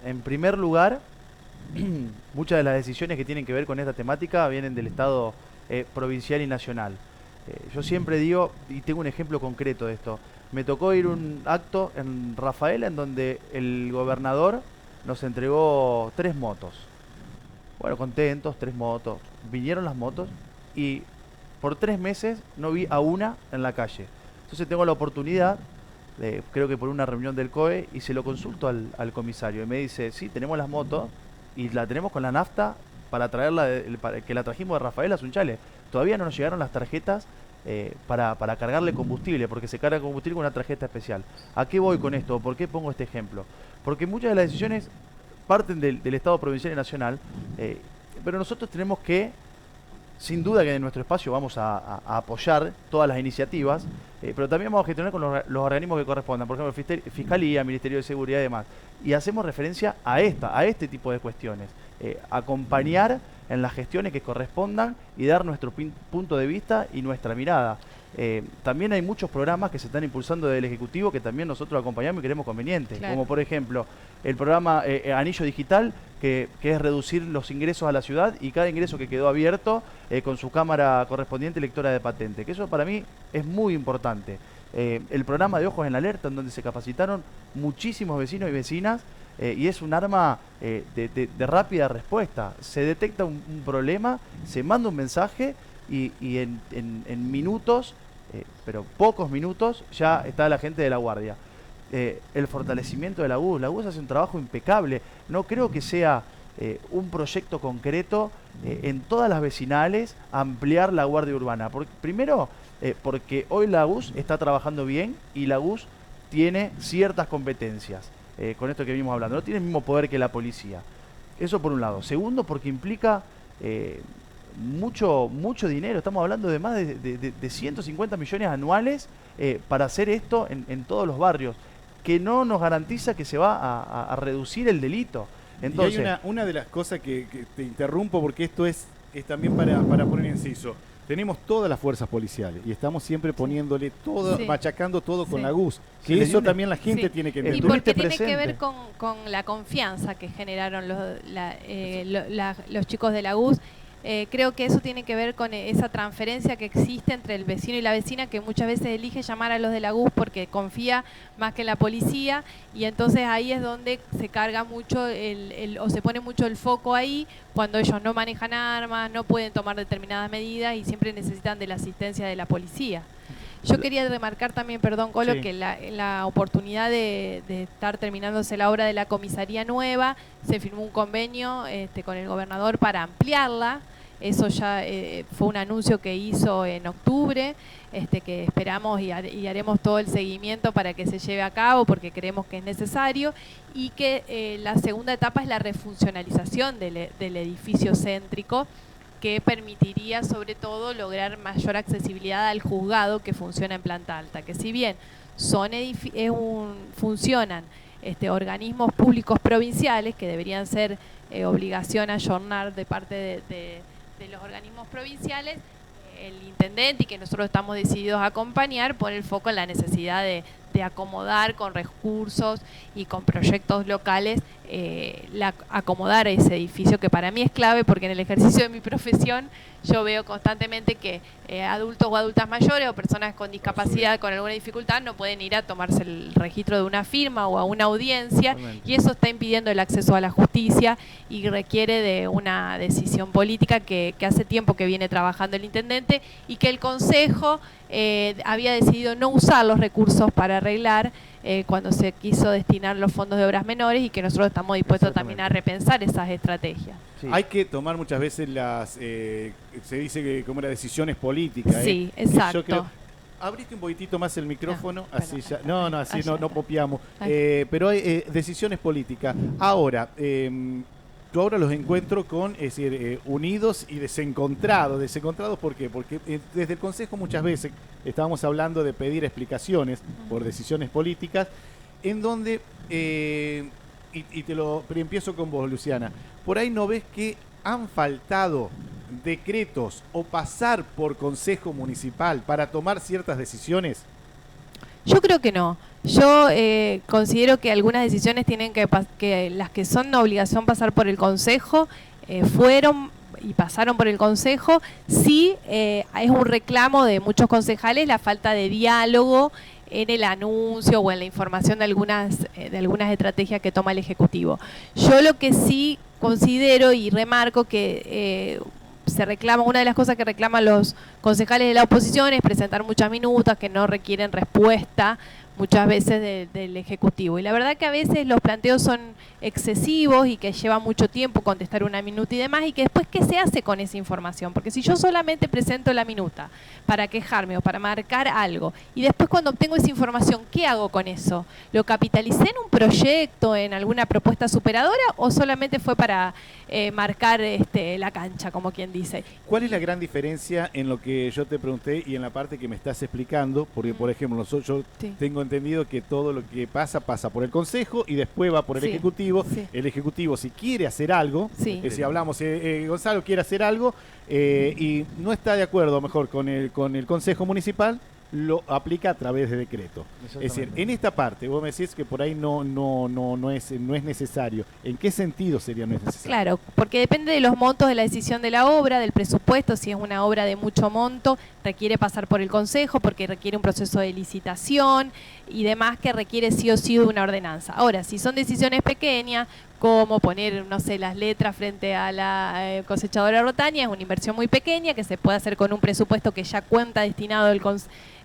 En primer lugar, muchas de las decisiones que tienen que ver con esta temática vienen del Estado provincial y nacional. Yo siempre digo, y tengo un ejemplo concreto de esto, me tocó ir a un acto en Rafaela en donde el gobernador nos entregó 3 motos. Bueno, contentos, 3 motos. Vinieron las motos y por 3 meses no vi a una en la calle. Entonces tengo la oportunidad, creo que por una reunión del COE, y se lo consulto al comisario. Y me dice, sí, tenemos las motos y la tenemos con la nafta para traerla, que la trajimos de Rafaela a Sunchales. Todavía no nos llegaron las tarjetas para cargarle combustible, porque se carga combustible con una tarjeta especial. ¿A qué voy con esto? ¿Por qué pongo este ejemplo? Porque muchas de las decisiones parten del Estado provincial y nacional, pero nosotros tenemos que, sin duda que en nuestro espacio vamos a apoyar todas las iniciativas, pero también vamos a gestionar con los organismos que correspondan, por ejemplo, Fiscalía, Ministerio de Seguridad y demás. Y hacemos referencia a este tipo de cuestiones. Acompañar en las gestiones que correspondan y dar nuestro punto de vista y nuestra mirada. También hay muchos programas que se están impulsando del Ejecutivo que también nosotros acompañamos y creemos convenientes, claro. Como por ejemplo el programa Anillo Digital, que es reducir los ingresos a la ciudad y cada ingreso que quedó abierto con su cámara correspondiente lectora de patente, que eso para mí es muy importante. El programa de Ojos en la Alerta, en donde se capacitaron muchísimos vecinos y vecinas, y es un arma de rápida respuesta. Se detecta un problema, se manda un mensaje y en minutos, pero pocos minutos, ya está la gente de la guardia. El fortalecimiento de la UBS. La UBS hace un trabajo impecable. No creo que sea un proyecto concreto en todas las vecinales ampliar la guardia urbana. Primero, porque hoy la UBS está trabajando bien y la UBS tiene ciertas competencias. Con esto que venimos hablando, no tiene el mismo poder que la policía. Eso por un lado. Segundo, porque implica mucho dinero. Estamos hablando de más de 150 millones anuales para hacer esto en todos los barrios, que no nos garantiza que se va a reducir el delito. Entonces, y hay una de las cosas que te interrumpo porque esto es también para poner inciso. Tenemos todas las fuerzas policiales y estamos siempre poniéndole todo, machacando todo con la GUS. Que eso también la gente tiene que entender. Y porque tiene que ver con la confianza que generaron los chicos de la GUS. Creo que eso tiene que ver con esa transferencia que existe entre el vecino y la vecina, que muchas veces elige llamar a los de la GUS porque confía más que en la policía, y entonces ahí es donde se carga mucho o se pone mucho el foco ahí, cuando ellos no manejan armas, no pueden tomar determinadas medidas y siempre necesitan de la asistencia de la policía. Yo quería remarcar también, perdón, Colo, que la oportunidad de estar terminándose la obra de la comisaría nueva, se firmó un convenio con el gobernador para ampliarla. Eso ya fue un anuncio que hizo en octubre, que esperamos y haremos todo el seguimiento para que se lleve a cabo porque creemos que es necesario, y que la segunda etapa es la refuncionalización del edificio céntrico, que permitiría sobre todo lograr mayor accesibilidad al juzgado que funciona en planta alta, que si bien funcionan organismos públicos provinciales, que deberían ser obligación ayornar de parte de los organismos provinciales, el intendente, y que nosotros estamos decididos a acompañar, pone el foco en la necesidad de acomodar con recursos y con proyectos locales, acomodar ese edificio, que para mí es clave, porque en el ejercicio de mi profesión yo veo constantemente que adultos o adultas mayores o personas con discapacidad, con alguna dificultad, no pueden ir a tomarse el registro de una firma o a una audiencia, y eso está impidiendo el acceso a la justicia y requiere de una decisión política que hace tiempo que viene trabajando el intendente, y que el Consejo había decidido no usar los recursos para arreglar cuando se quiso destinar los fondos de obras menores, y que nosotros estamos dispuestos también a repensar esas estrategias. Sí. Hay que tomar muchas veces se dice que como decisiones políticas. Sí, exacto. Yo creo, abriste un poquitito más el micrófono, así ya. Así no popiamos. Pero hay decisiones políticas. Ahora, yo ahora los encuentro con, es decir, unidos y desencontrados. ¿Desencontrados por qué? Porque desde el Consejo muchas veces estábamos hablando de pedir explicaciones por decisiones políticas, en donde, pero empiezo con vos, Luciana, por ahí no ves que han faltado decretos o pasar por Consejo Municipal para tomar ciertas decisiones. Yo creo que no. Yo considero que algunas decisiones tienen que las que son una obligación pasar por el Consejo, fueron y pasaron por el Consejo. Sí, es un reclamo de muchos concejales la falta de diálogo en el anuncio o en la información de algunas estrategias que toma el Ejecutivo. Yo lo que sí considero y remarco que se reclama, una de las cosas que reclaman los concejales de la oposición es presentar muchas minutas que no requieren respuesta muchas veces del Ejecutivo. Y la verdad que a veces los planteos son excesivos y que lleva mucho tiempo contestar una minuta y demás, y que después, ¿qué se hace con esa información? Porque si yo solamente presento la minuta para quejarme o para marcar algo, y después cuando obtengo esa información, ¿qué hago con eso? ¿Lo capitalicé en un proyecto, en alguna propuesta superadora, o solamente fue para marcar la cancha, como quien dice? ¿Cuál es la gran diferencia en lo que yo te pregunté y en la parte que me estás explicando? Porque, por ejemplo, yo tengo entendido que todo lo que pasa por el Consejo y después va por el Ejecutivo. Sí. El Ejecutivo, si quiere hacer algo, si hablamos, Gonzalo quiere hacer algo y no está de acuerdo mejor con el Consejo Municipal, lo aplica a través de decreto. Es decir, en esta parte, vos me decís que por ahí no es necesario. ¿En qué sentido sería no necesario? Claro, porque depende de los montos de la decisión de la obra, del presupuesto. Si es una obra de mucho monto, requiere pasar por el Consejo, porque requiere un proceso de licitación y demás que requiere sí o sí de una ordenanza. Ahora, si son decisiones pequeñas, como poner, no sé, las letras frente a la cosechadora Rotaña, es una inversión muy pequeña que se puede hacer con un presupuesto que ya cuenta destinado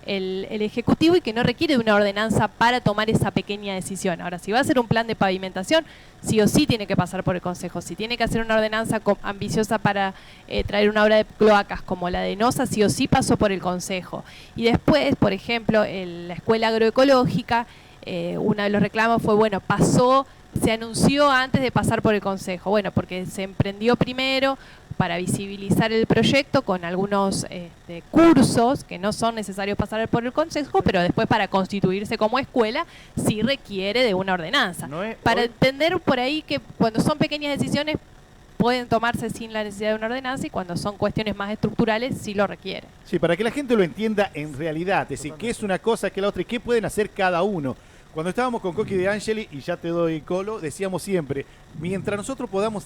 el Ejecutivo y que no requiere de una ordenanza para tomar esa pequeña decisión. Ahora, si va a hacer un plan de pavimentación, sí o sí tiene que pasar por el Consejo. Si tiene que hacer una ordenanza ambiciosa para traer una obra de cloacas como la de Nosa, sí o sí pasó por el Consejo. Y después, por ejemplo, la escuela agroecológica, uno de los reclamos fue, se anunció antes de pasar por el Consejo. Bueno, porque se emprendió primero para visibilizar el proyecto con algunos cursos que no son necesarios pasar por el Consejo, pero después para constituirse como escuela sí requiere de una ordenanza. Para entender por ahí que cuando son pequeñas decisiones pueden tomarse sin la necesidad de una ordenanza, y cuando son cuestiones más estructurales sí lo requiere. Sí, para que la gente lo entienda en realidad, es decir, qué es una cosa, qué es la otra y qué pueden hacer cada uno. Cuando estábamos con Coqui de Angeli, y ya te doy colo, decíamos siempre, mientras nosotros podamos,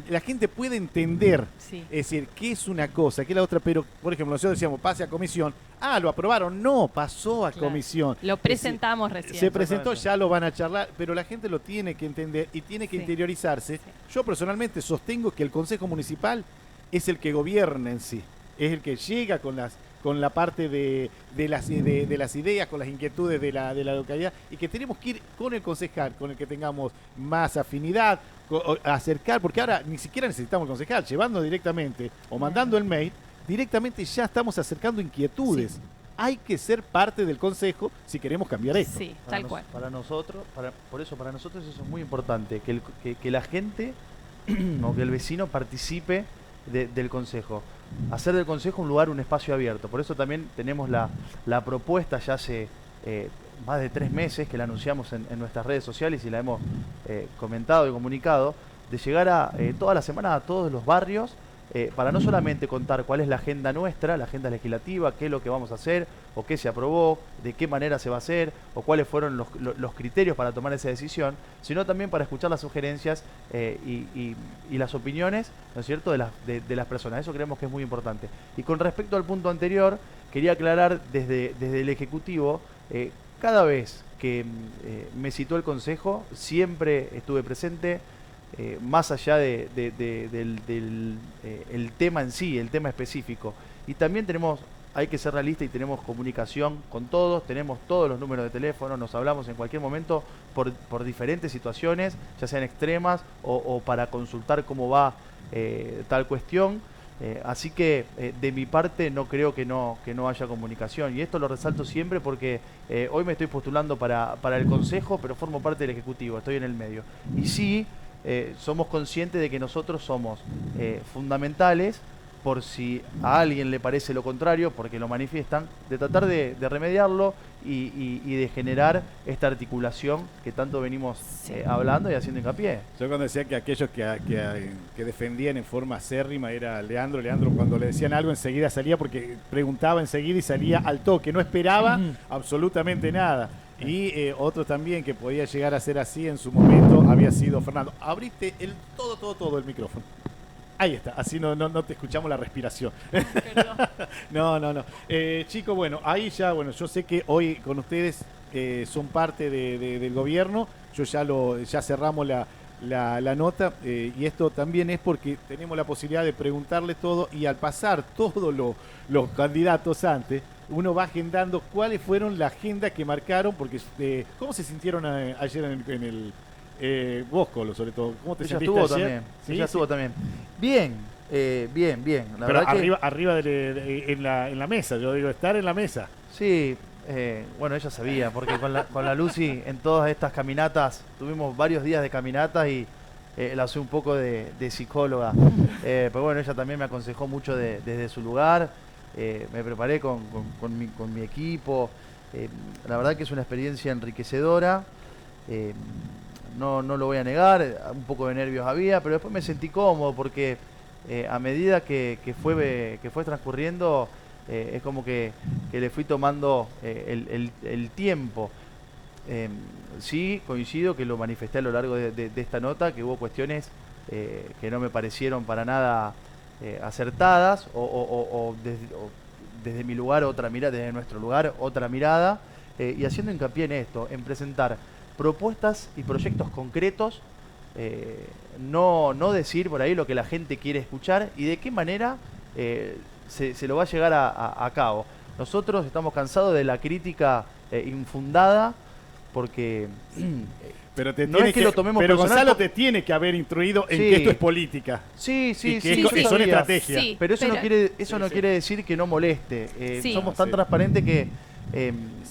la gente puede entender, es decir, qué es una cosa, qué es la otra, pero, por ejemplo, nosotros decíamos, pase a comisión, lo aprobaron, no, pasó a comisión. Lo presentamos recién. Se presentó, ya lo van a charlar, pero la gente lo tiene que entender y tiene que interiorizarse. Yo personalmente sostengo que el Consejo Municipal es el que gobierna en sí, es el que llega con la parte de las ideas, con las inquietudes de la localidad, y que tenemos que ir con el concejal, con el que tengamos más afinidad, acercar, porque ahora ni siquiera necesitamos el concejal, llevando directamente o mandando el mail, directamente ya estamos acercando inquietudes. Sí. Hay que ser parte del consejo si queremos cambiar esto. Sí, tal cual. Para nosotros eso es muy importante, que la gente o que el vecino participe del consejo. Hacer del consejo un lugar, un espacio abierto. Por eso también tenemos la propuesta ya hace más de 3 meses que la anunciamos en nuestras redes sociales y la hemos comentado y comunicado, de llegar a toda la semana a todos los barrios, para no solamente contar cuál es la agenda nuestra, la agenda legislativa, qué es lo que vamos a hacer, o qué se aprobó, de qué manera se va a hacer, o cuáles fueron los criterios para tomar esa decisión, sino también para escuchar las sugerencias y las opiniones, ¿no es cierto?, de las personas. Eso creemos que es muy importante. Y con respecto al punto anterior, quería aclarar desde el Ejecutivo, cada vez que me citó el Consejo, siempre estuve presente, más allá del el tema en sí, el tema específico. Y también hay que ser realistas y tenemos comunicación con todos, tenemos todos los números de teléfono, nos hablamos en cualquier momento por diferentes situaciones, ya sean extremas o para consultar cómo va tal cuestión. Así que de mi parte no creo que no haya comunicación, y esto lo resalto siempre porque hoy me estoy postulando para el Consejo, pero formo parte del Ejecutivo, estoy en el medio. Y sí, somos conscientes de que nosotros somos fundamentales, por si a alguien le parece lo contrario, porque lo manifiestan, de tratar de remediarlo y de generar esta articulación que tanto venimos hablando y haciendo hincapié. Yo cuando decía que aquellos que defendían en forma acérrima era Leandro, cuando le decían algo enseguida salía, porque preguntaba enseguida y salía al toque, no esperaba absolutamente nada. Y otro también que podía llegar a ser así en su momento había sido Fernando. Abriste todo el micrófono. Ahí está, así no te escuchamos la respiración. No. Chicos, bueno, ahí ya, yo sé que hoy con ustedes son parte del gobierno. Ya cerramos la nota, y esto también es porque tenemos la posibilidad de preguntarle todo, y al pasar todos los candidatos antes, uno va agendando cuáles fueron la agenda que marcaron, porque ¿cómo se sintieron ayer en el vos, Colo, sobre todo? ¿Cómo te sentiste ayer? También. ¿Sí? Ella estuvo también. Bien. La Pero verdad arriba en la mesa, yo digo, estar en la mesa. Sí, ella sabía, porque con la Lucy en todas estas caminatas, tuvimos varios días de caminatas y la usé un poco de psicóloga. Pero bueno, ella también me aconsejó mucho desde su lugar. Me preparé con mi equipo. La verdad que es una experiencia enriquecedora. No lo voy a negar, un poco de nervios había, pero después me sentí cómodo porque a medida que fue transcurriendo, es como que le fui tomando el tiempo. Sí, coincido que lo manifesté a lo largo de esta nota, que hubo cuestiones que no me parecieron para nada acertadas, o desde mi lugar otra mirada, desde nuestro lugar otra mirada, y haciendo hincapié en esto, en presentar propuestas y proyectos concretos, no decir por ahí lo que la gente quiere escuchar y de qué manera se lo va a llegar a cabo. Nosotros estamos cansados de la crítica infundada, porque pero no es que lo tomemos pero personal. Gonzalo te tiene que haber instruido en que esto es política. Sí, son estrategias. Sí, pero eso no quiere decir que no moleste. Somos tan transparentes que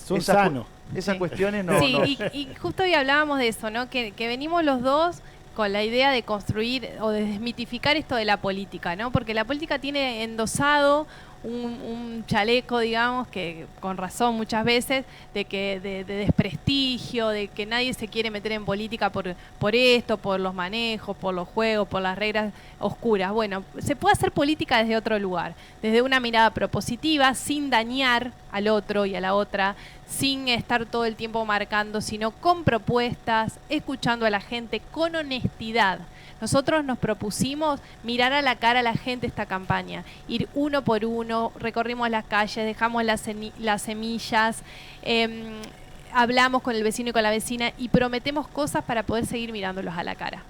son sanos. Esas cuestiones no. Sí, y justo hoy hablábamos de eso, ¿no? Que venimos los dos con la idea de construir o de desmitificar esto de la política, ¿no? Porque la política tiene endosado un chaleco, digamos, que con razón muchas veces, de desprestigio, de que nadie se quiere meter en política por esto, por los manejos, por los juegos, por las reglas oscuras. Bueno, se puede hacer política desde otro lugar, desde una mirada propositiva, sin dañar al otro y a la otra, sin estar todo el tiempo marcando, sino con propuestas, escuchando a la gente, con honestidad. Nosotros nos propusimos mirar a la cara a la gente esta campaña, ir uno por uno, recorrimos las calles, dejamos las semillas, hablamos con el vecino y con la vecina y prometemos cosas para poder seguir mirándolos a la cara.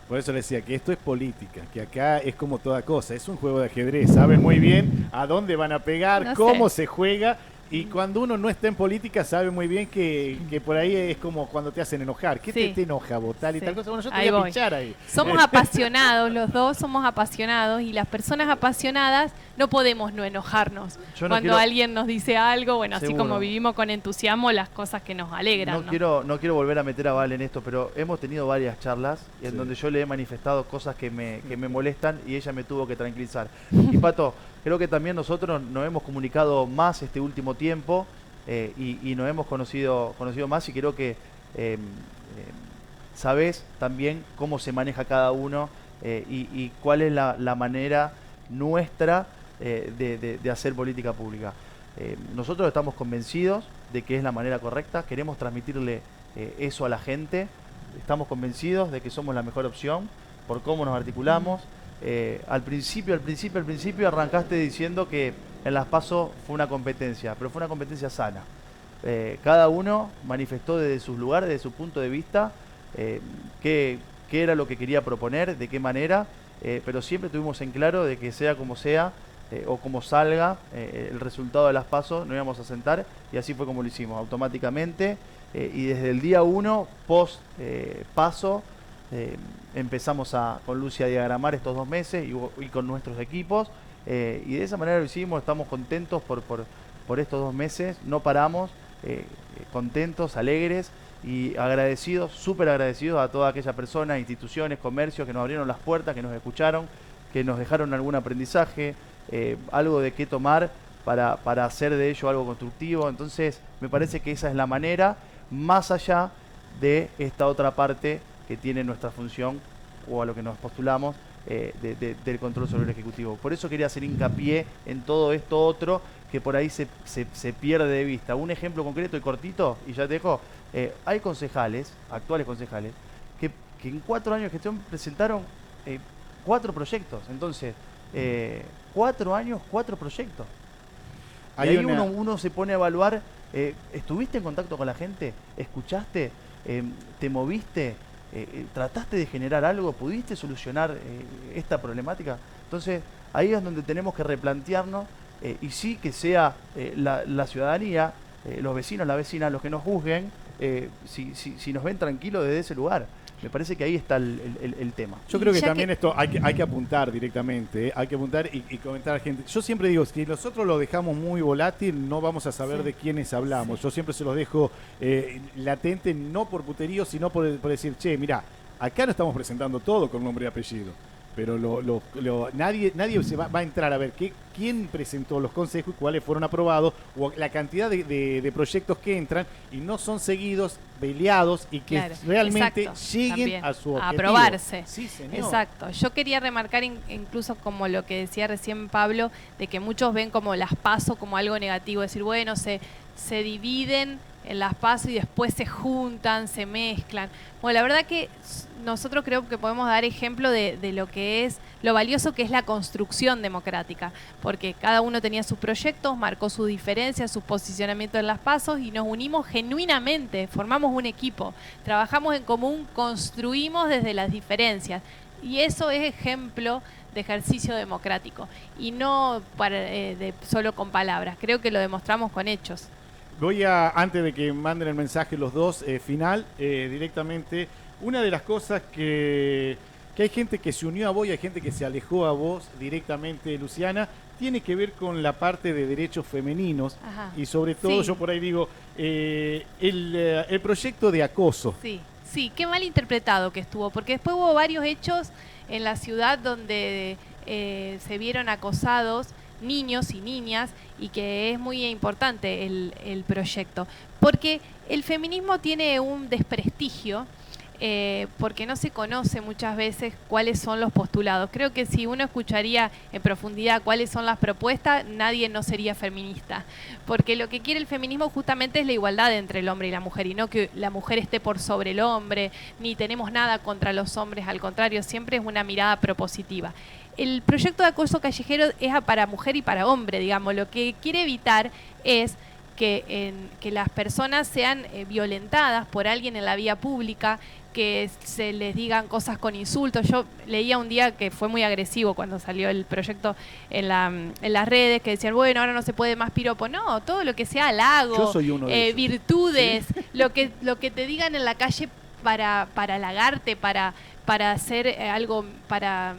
Por eso le decía que esto es política, que acá es como toda cosa, es un juego de ajedrez, saben muy bien a dónde van a pegar, cómo se juega. Y cuando uno no está en política sabe muy bien que por ahí es como cuando te hacen enojar. ¿Qué te enoja, vos? Tal y tal cosa. Bueno, yo te voy a pinchar ahí. Somos apasionados, los dos somos apasionados, y las personas apasionadas no podemos no enojarnos cuando alguien nos dice algo. Bueno, seguro. Así como vivimos con entusiasmo las cosas que nos alegran. No quiero volver a meter a Val en esto, pero hemos tenido varias charlas en donde yo le he manifestado cosas que me molestan y ella me tuvo que tranquilizar. Y Pato, creo que también nosotros nos hemos comunicado más este último tiempo, y nos hemos conocido más, y creo que sabés también cómo se maneja cada uno y cuál es la manera nuestra de hacer política pública. Nosotros estamos convencidos de que es la manera correcta, queremos transmitirle eso a la gente, estamos convencidos de que somos la mejor opción por cómo nos articulamos. Al principio arrancaste diciendo que en las PASO fue una competencia, pero fue una competencia sana. Cada uno manifestó desde sus lugares, desde su punto de vista, qué era lo que quería proponer, de qué manera, pero siempre tuvimos en claro de que sea como sea, o como salga el resultado de las PASO, nos íbamos a sentar, y así fue como lo hicimos, automáticamente, y desde el día 1, post PASO, empezamos con Lucy a diagramar estos 2 meses y con nuestros equipos, y de esa manera lo hicimos. Estamos contentos por estos 2 meses, no paramos, contentos, alegres y agradecidos, súper agradecidos a toda aquella persona, instituciones, comercios que nos abrieron las puertas, que nos escucharon, que nos dejaron algún aprendizaje, algo de qué tomar para hacer de ello algo constructivo. Entonces me parece que esa es la manera, más allá de esta otra parte que tiene nuestra función, o a lo que nos postulamos, del control sobre el Ejecutivo. Por eso quería hacer hincapié en todo esto otro que por ahí se pierde de vista. Un ejemplo concreto y cortito, y ya te dejo. Hay concejales, actuales concejales, que en 4 años de gestión presentaron 4 proyectos. Entonces, 4 años, 4 proyectos. Y ahí uno se pone a evaluar, ¿estuviste en contacto con la gente? ¿Escuchaste? ¿Te moviste? ¿Trataste de generar algo? ¿Pudiste solucionar esta problemática? Entonces, ahí es donde tenemos que replantearnos, y sí que sea la ciudadanía, los vecinos, las vecinas, los que nos juzguen, si nos ven tranquilos desde ese lugar. Me parece que ahí está el tema. Yo creo que también esto hay que apuntar directamente, hay que apuntar y comentar a la gente. Yo siempre digo, si nosotros lo dejamos muy volátil, no vamos a saber de quiénes hablamos. Yo siempre se los dejo latente, no por puterío, sino por decir, che, mira, acá no estamos presentando todo con nombre y apellido. Pero nadie se va a entrar a ver quién presentó los consejos y cuáles fueron aprobados, o la cantidad de proyectos que entran y no son seguidos, peleados, y que realmente lleguen a su objetivo. A aprobarse. Sí, señor. Exacto. Yo quería remarcar incluso como lo que decía recién Pablo, de que muchos ven como las PASO como algo negativo, decir, bueno, se dividen en las PASO y después se juntan, se mezclan. Bueno, la verdad que nosotros creo que podemos dar ejemplo de lo que es, lo valioso que es la construcción democrática, porque cada uno tenía sus proyectos, marcó sus diferencias, sus posicionamientos en las PASO, y nos unimos genuinamente, formamos un equipo, trabajamos en común, construimos desde las diferencias, y eso es ejemplo de ejercicio democrático, y no solo con palabras, creo que lo demostramos con hechos. Antes de que manden el mensaje los dos, final, directamente, una de las cosas que hay gente que se unió a vos y hay gente que se alejó a vos directamente, Luciana, tiene que ver con la parte de derechos femeninos. Ajá. Y sobre todo, yo por ahí digo, el proyecto de acoso. Sí, qué mal interpretado que estuvo, porque después hubo varios hechos en la ciudad donde se vieron acosados niños y niñas, y que es muy importante el proyecto, porque el feminismo tiene un desprestigio, porque no se conoce muchas veces cuáles son los postulados. Creo que si uno escucharía en profundidad cuáles son las propuestas, nadie no sería feminista, porque lo que quiere el feminismo justamente es la igualdad entre el hombre y la mujer, y no que la mujer esté por sobre el hombre, ni tenemos nada contra los hombres, al contrario, siempre es una mirada propositiva. El proyecto de acoso callejero es para mujer y para hombre, digamos. Lo que quiere evitar es que las personas sean violentadas por alguien en la vía pública, que se les digan cosas con insultos. Yo leía un día que fue muy agresivo cuando salió el proyecto en las redes, que decían, bueno, ahora no se puede más piropo. No, todo lo que sea halago, yo soy uno de virtudes, ¿sí? lo que te digan en la calle para halagarte, para para hacer algo, para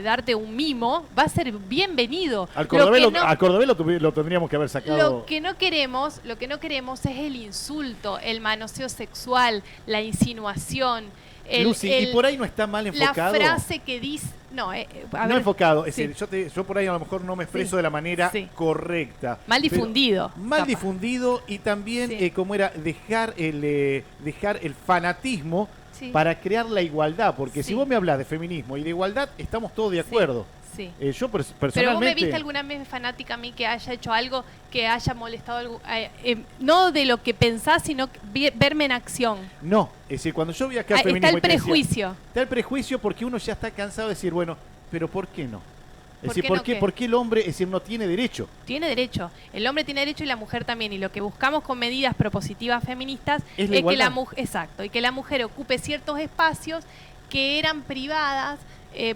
darte un mimo, va a ser bienvenido. Al cordobés lo tendríamos que haber sacado. Lo que no queremos es el insulto, el manoseo sexual, la insinuación. Lucy, y por ahí no está mal enfocado. La frase que dice... No, no enfocado, es decir, yo por ahí a lo mejor no me expreso de la manera correcta. Mal difundido. Mal difundido, y también como era dejar el fanatismo para crear la igualdad, porque si vos me hablas de feminismo y de igualdad, estamos todos de acuerdo. Sí. Yo personalmente... Pero vos me viste alguna vez fanática a mí que haya hecho algo que haya molestado algo, no de lo que pensás, sino verme en acción. No, es decir, cuando yo vi acá el feminismo... Está el prejuicio. Está el prejuicio porque uno ya está cansado de decir, bueno, pero ¿por qué no? Es decir, ¿por qué el hombre, es decir, no tiene derecho? Tiene derecho. El hombre tiene derecho y la mujer también. Y lo que buscamos con medidas propositivas feministas es que la mujer, exacto, y que la mujer ocupe ciertos espacios que eran privadas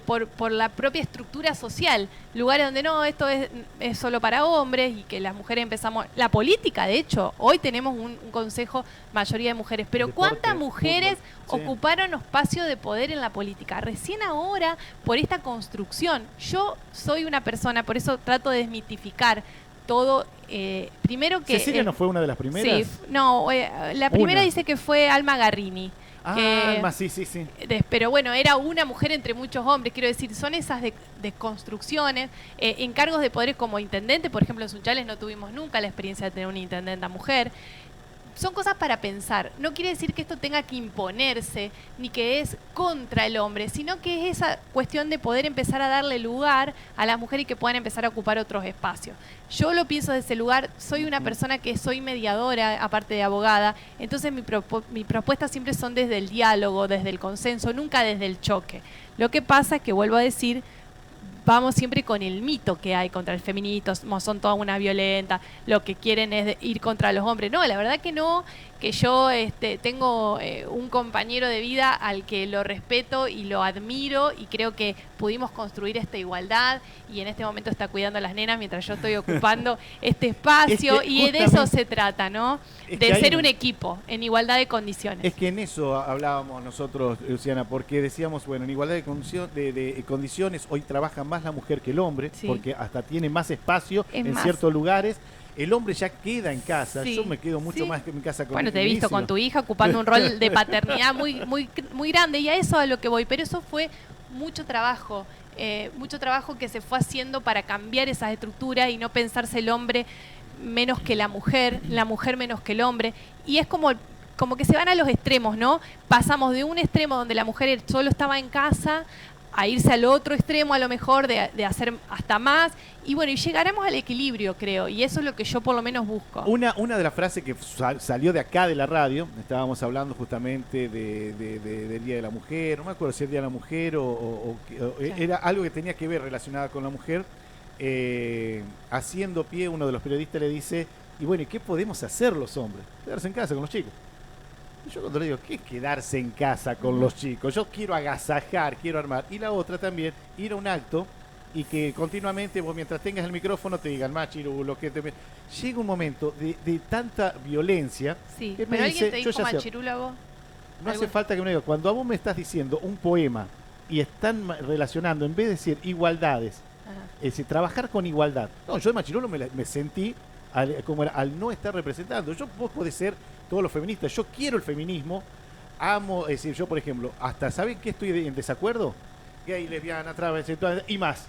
por la propia estructura social, lugares donde no, esto es solo para hombres, y que las mujeres empezamos, la política, de hecho, hoy tenemos un consejo mayoría de mujeres, pero deporte, ¿cuántas mujeres fútbol, ocuparon espacio de poder en la política? Recién ahora, por esta construcción. Yo soy una persona, por eso trato de desmitificar todo. Primero que... ¿Cecilia no fue una de las primeras? Sí, no, la primera dice que fue Alma Garrini. Alma, sí. Pero bueno, era una mujer entre muchos hombres, quiero decir, son esas desconstrucciones, en cargos de poderes como intendente, por ejemplo en Sunchales no tuvimos nunca la experiencia de tener una intendenta mujer. Son cosas para pensar. No quiere decir que esto tenga que imponerse, ni que es contra el hombre, sino que es esa cuestión de poder empezar a darle lugar a las mujeres y que puedan empezar a ocupar otros espacios. Yo lo pienso desde ese lugar, soy una persona que soy mediadora, aparte de abogada, entonces mi propuesta siempre son desde el diálogo, desde el consenso, nunca desde el choque. Lo que pasa es que, vuelvo a decir, vamos siempre con el mito que hay contra el feminismo, son toda una violenta, lo que quieren es ir contra los hombres. No, la verdad que no, que yo tengo un compañero de vida al que lo respeto y lo admiro, y creo que pudimos construir esta igualdad, y en este momento está cuidando a las nenas mientras yo estoy ocupando este espacio, y de eso se trata, ¿no? De ser un equipo en igualdad de condiciones. Es que en eso hablábamos nosotros, Luciana, porque decíamos, bueno, en igualdad de condiciones hoy trabaja más la mujer que el hombre, porque hasta tiene más espacio en ciertos lugares. El hombre ya queda en casa, yo me quedo mucho más que en mi casa con Bueno, te he visto con tu hija ocupando un rol de paternidad muy grande, y a eso a lo que voy, pero eso fue mucho trabajo que se fue haciendo para cambiar esas estructuras y no pensarse el hombre menos que la mujer menos que el hombre, y es como que se van a los extremos, ¿no? Pasamos de un extremo donde la mujer solo estaba en casa a irse al otro extremo, a lo mejor de hacer hasta más, y bueno, y llegaremos al equilibrio, creo, y eso es lo que yo por lo menos busco. Una de las frases que salió de acá de la radio, estábamos hablando justamente del Día de la Mujer, no me acuerdo si era el Día de la Mujer o era algo que tenía que ver relacionado con la mujer, haciendo pie, uno de los periodistas le dice, y bueno, ¿y qué podemos hacer los hombres? Quedarse en casa con los chicos. Yo cuando le digo, ¿qué es quedarse en casa con los chicos? Yo quiero agasajar, quiero armar. Y la otra también, ir a un acto y que continuamente vos, mientras tengas el micrófono, te digan, machiru, lo que te... Llega un momento de tanta violencia. Sí, que pero alguien te dijo machirula vos. No hace falta que me diga. Cuando a vos me estás diciendo un poema y están relacionando, en vez de decir igualdades, es decir, trabajar con igualdad. No, yo de machirulo me sentí al no estar representando. Vos podés ser todos los feministas. Yo quiero el feminismo, amo, es decir, yo por ejemplo, hasta ¿saben qué estoy en desacuerdo? Gay, lesbiana, travesti y más.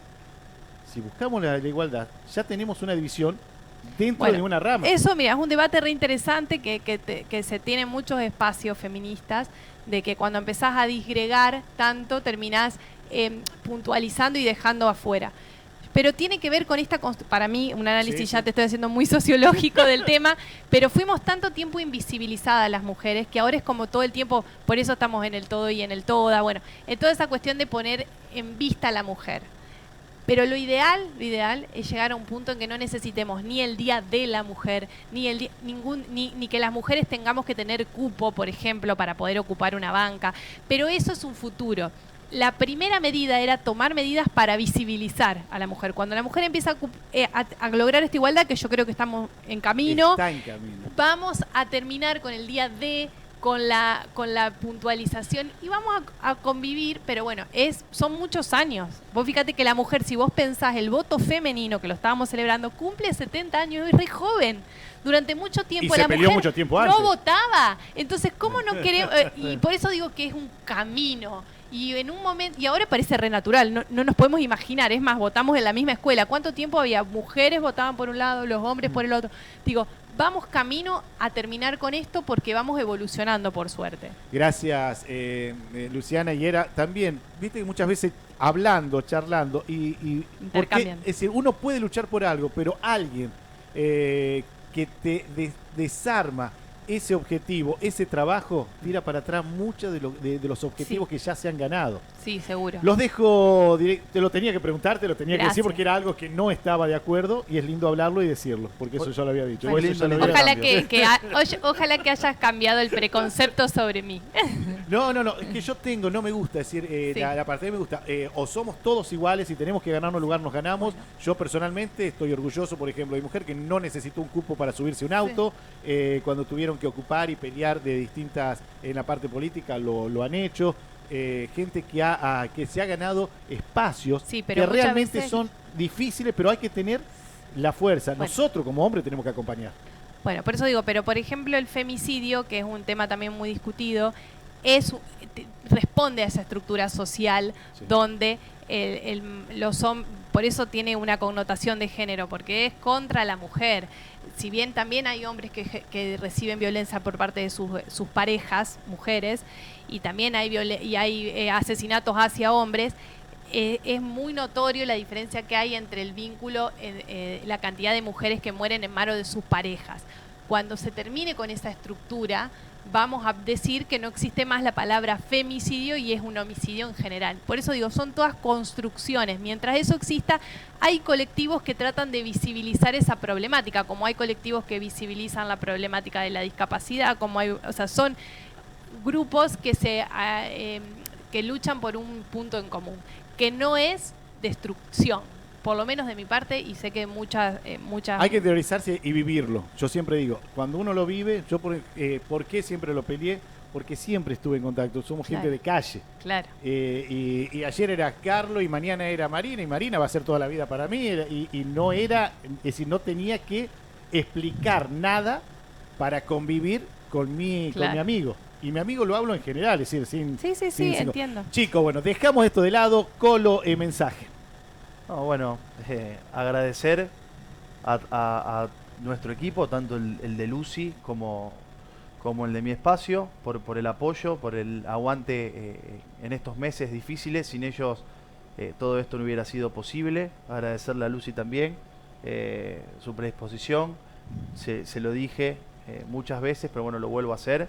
Si buscamos la igualdad, ya tenemos una división dentro de una rama. Eso, mira, es un debate re interesante que se tiene en muchos espacios feministas, de que cuando empezás a disgregar tanto, terminás puntualizando y dejando afuera. Pero tiene que ver con para mí, un análisis ya te estoy haciendo muy sociológico del tema, pero fuimos tanto tiempo invisibilizadas las mujeres que ahora es como todo el tiempo, por eso estamos en el todo y en el toda, bueno, en toda esa cuestión de poner en vista a la mujer. Pero lo ideal es llegar a un punto en que no necesitemos ni el Día de la Mujer, ni que las mujeres tengamos que tener cupo, por ejemplo, para poder ocupar una banca, pero eso es un futuro. La primera medida era tomar medidas para visibilizar a la mujer. Cuando la mujer empieza a lograr esta igualdad, que yo creo que estamos en camino, está en camino, vamos a terminar con el día con la puntualización y vamos a convivir, pero bueno, son muchos años. Vos fíjate que la mujer, si vos pensás el voto femenino, que lo estábamos celebrando, cumple 70 años, es re joven. Durante mucho tiempo y la se peleó mujer mucho tiempo antes. no votaba. Entonces, ¿cómo no queremos? Y por eso digo que es un camino. Y en un momento, y ahora parece re natural, no nos podemos imaginar, es más, votamos en la misma escuela. ¿Cuánto tiempo había? Mujeres votaban por un lado, los hombres por el otro. Digo, vamos camino a terminar con esto porque vamos evolucionando, por suerte. Gracias, Luciana. Y era también, viste que muchas veces hablando, charlando, y porque, es decir, uno puede luchar por algo, pero alguien que te desarma ese objetivo, ese trabajo, tira para atrás muchos de los objetivos que ya se han ganado. Sí, seguro. Los dejo directo, te lo tenía que preguntar, te lo tenía que decir porque era algo que no estaba de acuerdo y es lindo hablarlo y decirlo, porque eso ya lo había dicho. Bueno, ojalá que hayas cambiado el preconcepto sobre mí. No, es que yo no me gusta decir, la parte de me gusta, o somos todos iguales y tenemos que ganarnos lugar, nos ganamos. Bueno. Yo personalmente estoy orgulloso, por ejemplo, de mi mujer que no necesitó un cupo para subirse a un auto, cuando tuvieron que ocupar y pelear de distintas, en la parte política lo han hecho. Gente que se ha ganado espacios que realmente son difíciles, pero hay que tener la fuerza. Bueno. Nosotros como hombres tenemos que acompañar. Bueno, por eso digo, pero por ejemplo el femicidio, que es un tema también muy discutido, responde a esa estructura social donde los hombres, por eso tiene una connotación de género, porque es contra la mujer. Si bien también hay hombres que reciben violencia por parte de sus parejas, mujeres, y también hay asesinatos hacia hombres, es muy notorio la diferencia que hay entre el vínculo, la cantidad de mujeres que mueren en manos de sus parejas. Cuando se termine con esa estructura, vamos a decir que no existe más la palabra femicidio y es un homicidio en general. Por eso digo, son todas construcciones. Mientras eso exista, hay colectivos que tratan de visibilizar esa problemática, como hay colectivos que visibilizan la problemática de la discapacidad, son grupos que luchan por un punto en común, que no es destrucción. Por lo menos de mi parte, y sé que muchas... Hay que teorizarse y vivirlo. Yo siempre digo, cuando uno lo vive, yo ¿por qué siempre lo peleé? Porque siempre estuve en contacto. Somos gente de calle. Claro. Y ayer era Carlos y mañana era Marina, y Marina va a ser toda la vida para mí. Y no era, es decir, no tenía que explicar nada para convivir con mi amigo. Y mi amigo lo hablo en general, es decir, sin... Sí, entiendo. Chicos, bueno, dejamos esto de lado. Colo, mensaje. Agradecer a nuestro equipo, tanto el de Lucy como el de Mi Espacio, por el apoyo, por el aguante en estos meses difíciles. Sin ellos todo esto no hubiera sido posible. Agradecerle a Lucy también su predisposición. Se lo dije muchas veces, pero bueno, lo vuelvo a hacer.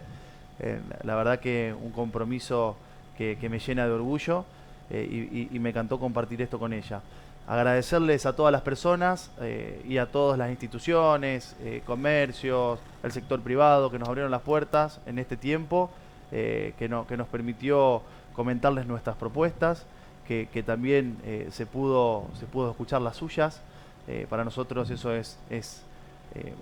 La verdad que un compromiso que me llena de orgullo y me encantó compartir esto con ella. Agradecerles a todas las personas y a todas las instituciones, comercios, el sector privado que nos abrieron las puertas en este tiempo, que nos permitió comentarles nuestras propuestas, que también se pudo escuchar las suyas. Para nosotros eso es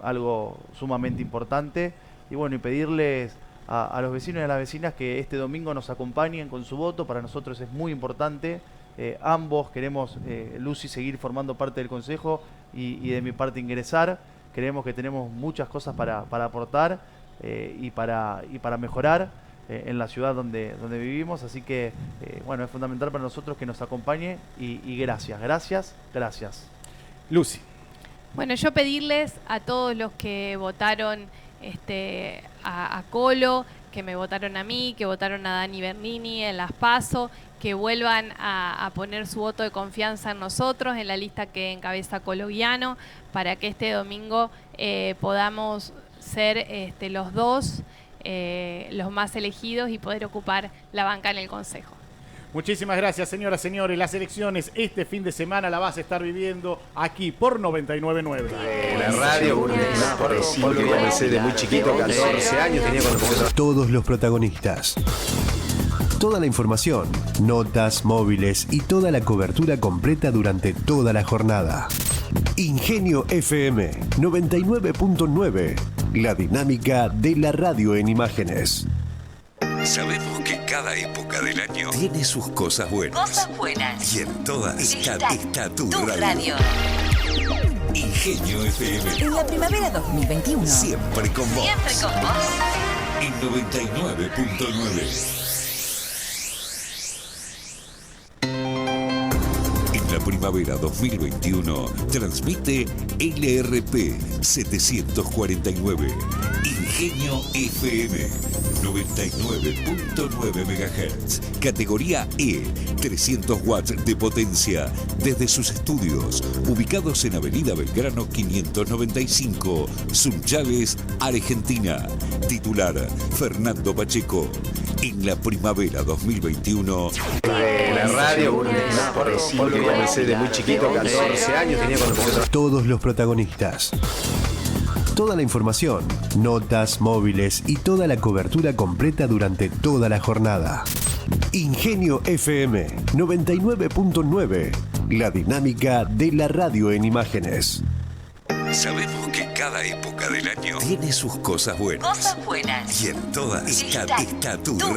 algo sumamente importante. Y bueno, y pedirles a los vecinos y a las vecinas que este domingo nos acompañen con su voto. Para nosotros es muy importante. Ambos queremos, Lucy, seguir formando parte del Consejo y de mi parte ingresar. Creemos que tenemos muchas cosas para aportar y para mejorar en la ciudad donde vivimos. Así que, bueno, es fundamental para nosotros que nos acompañe y gracias. Lucy. Bueno, yo pedirles a todos los que votaron a Colo, que me votaron a mí, que votaron a Dani Bernini en las PASO, que vuelvan a poner su voto de confianza en nosotros, en la lista que encabeza Colo Guiano, para que este domingo podamos ser los dos los más elegidos y poder ocupar la banca en el Consejo. Muchísimas gracias, señoras, señores. Las elecciones este fin de semana la vas a estar viviendo aquí por 99.9. La radio, porque comencé de muy chiquito, 14 años, tenía cuando... Todos los protagonistas. Toda la información, notas, móviles y toda la cobertura completa durante toda la jornada. Ingenio FM 99.9. La dinámica de la radio en imágenes. Sabemos que cada época del año tiene sus cosas buenas. Cosas buenas. Y en todas está tu radio. Ingenio FM. En la primavera 2021. Siempre con vos. Siempre con vos. En 99.9. En la primavera 2021 transmite LRP 749. Ingenio FM 99.9 MHz. Categoría E, 300 watts de potencia. Desde sus estudios, ubicados en Avenida Belgrano 595, Sunchales, Argentina. Titular, Fernando Pacheco. En la primavera 2021. La radio, porque comencé de muy chiquito, 14 años, tenía cuando comencé. Todos los protagonistas. Toda la información, notas, móviles y toda la cobertura completa durante toda la jornada. Ingenio FM 99.9. La dinámica de la radio en imágenes. Sabemos que cada época del año tiene sus cosas buenas. Cosas buenas. Y en todas está tu radio.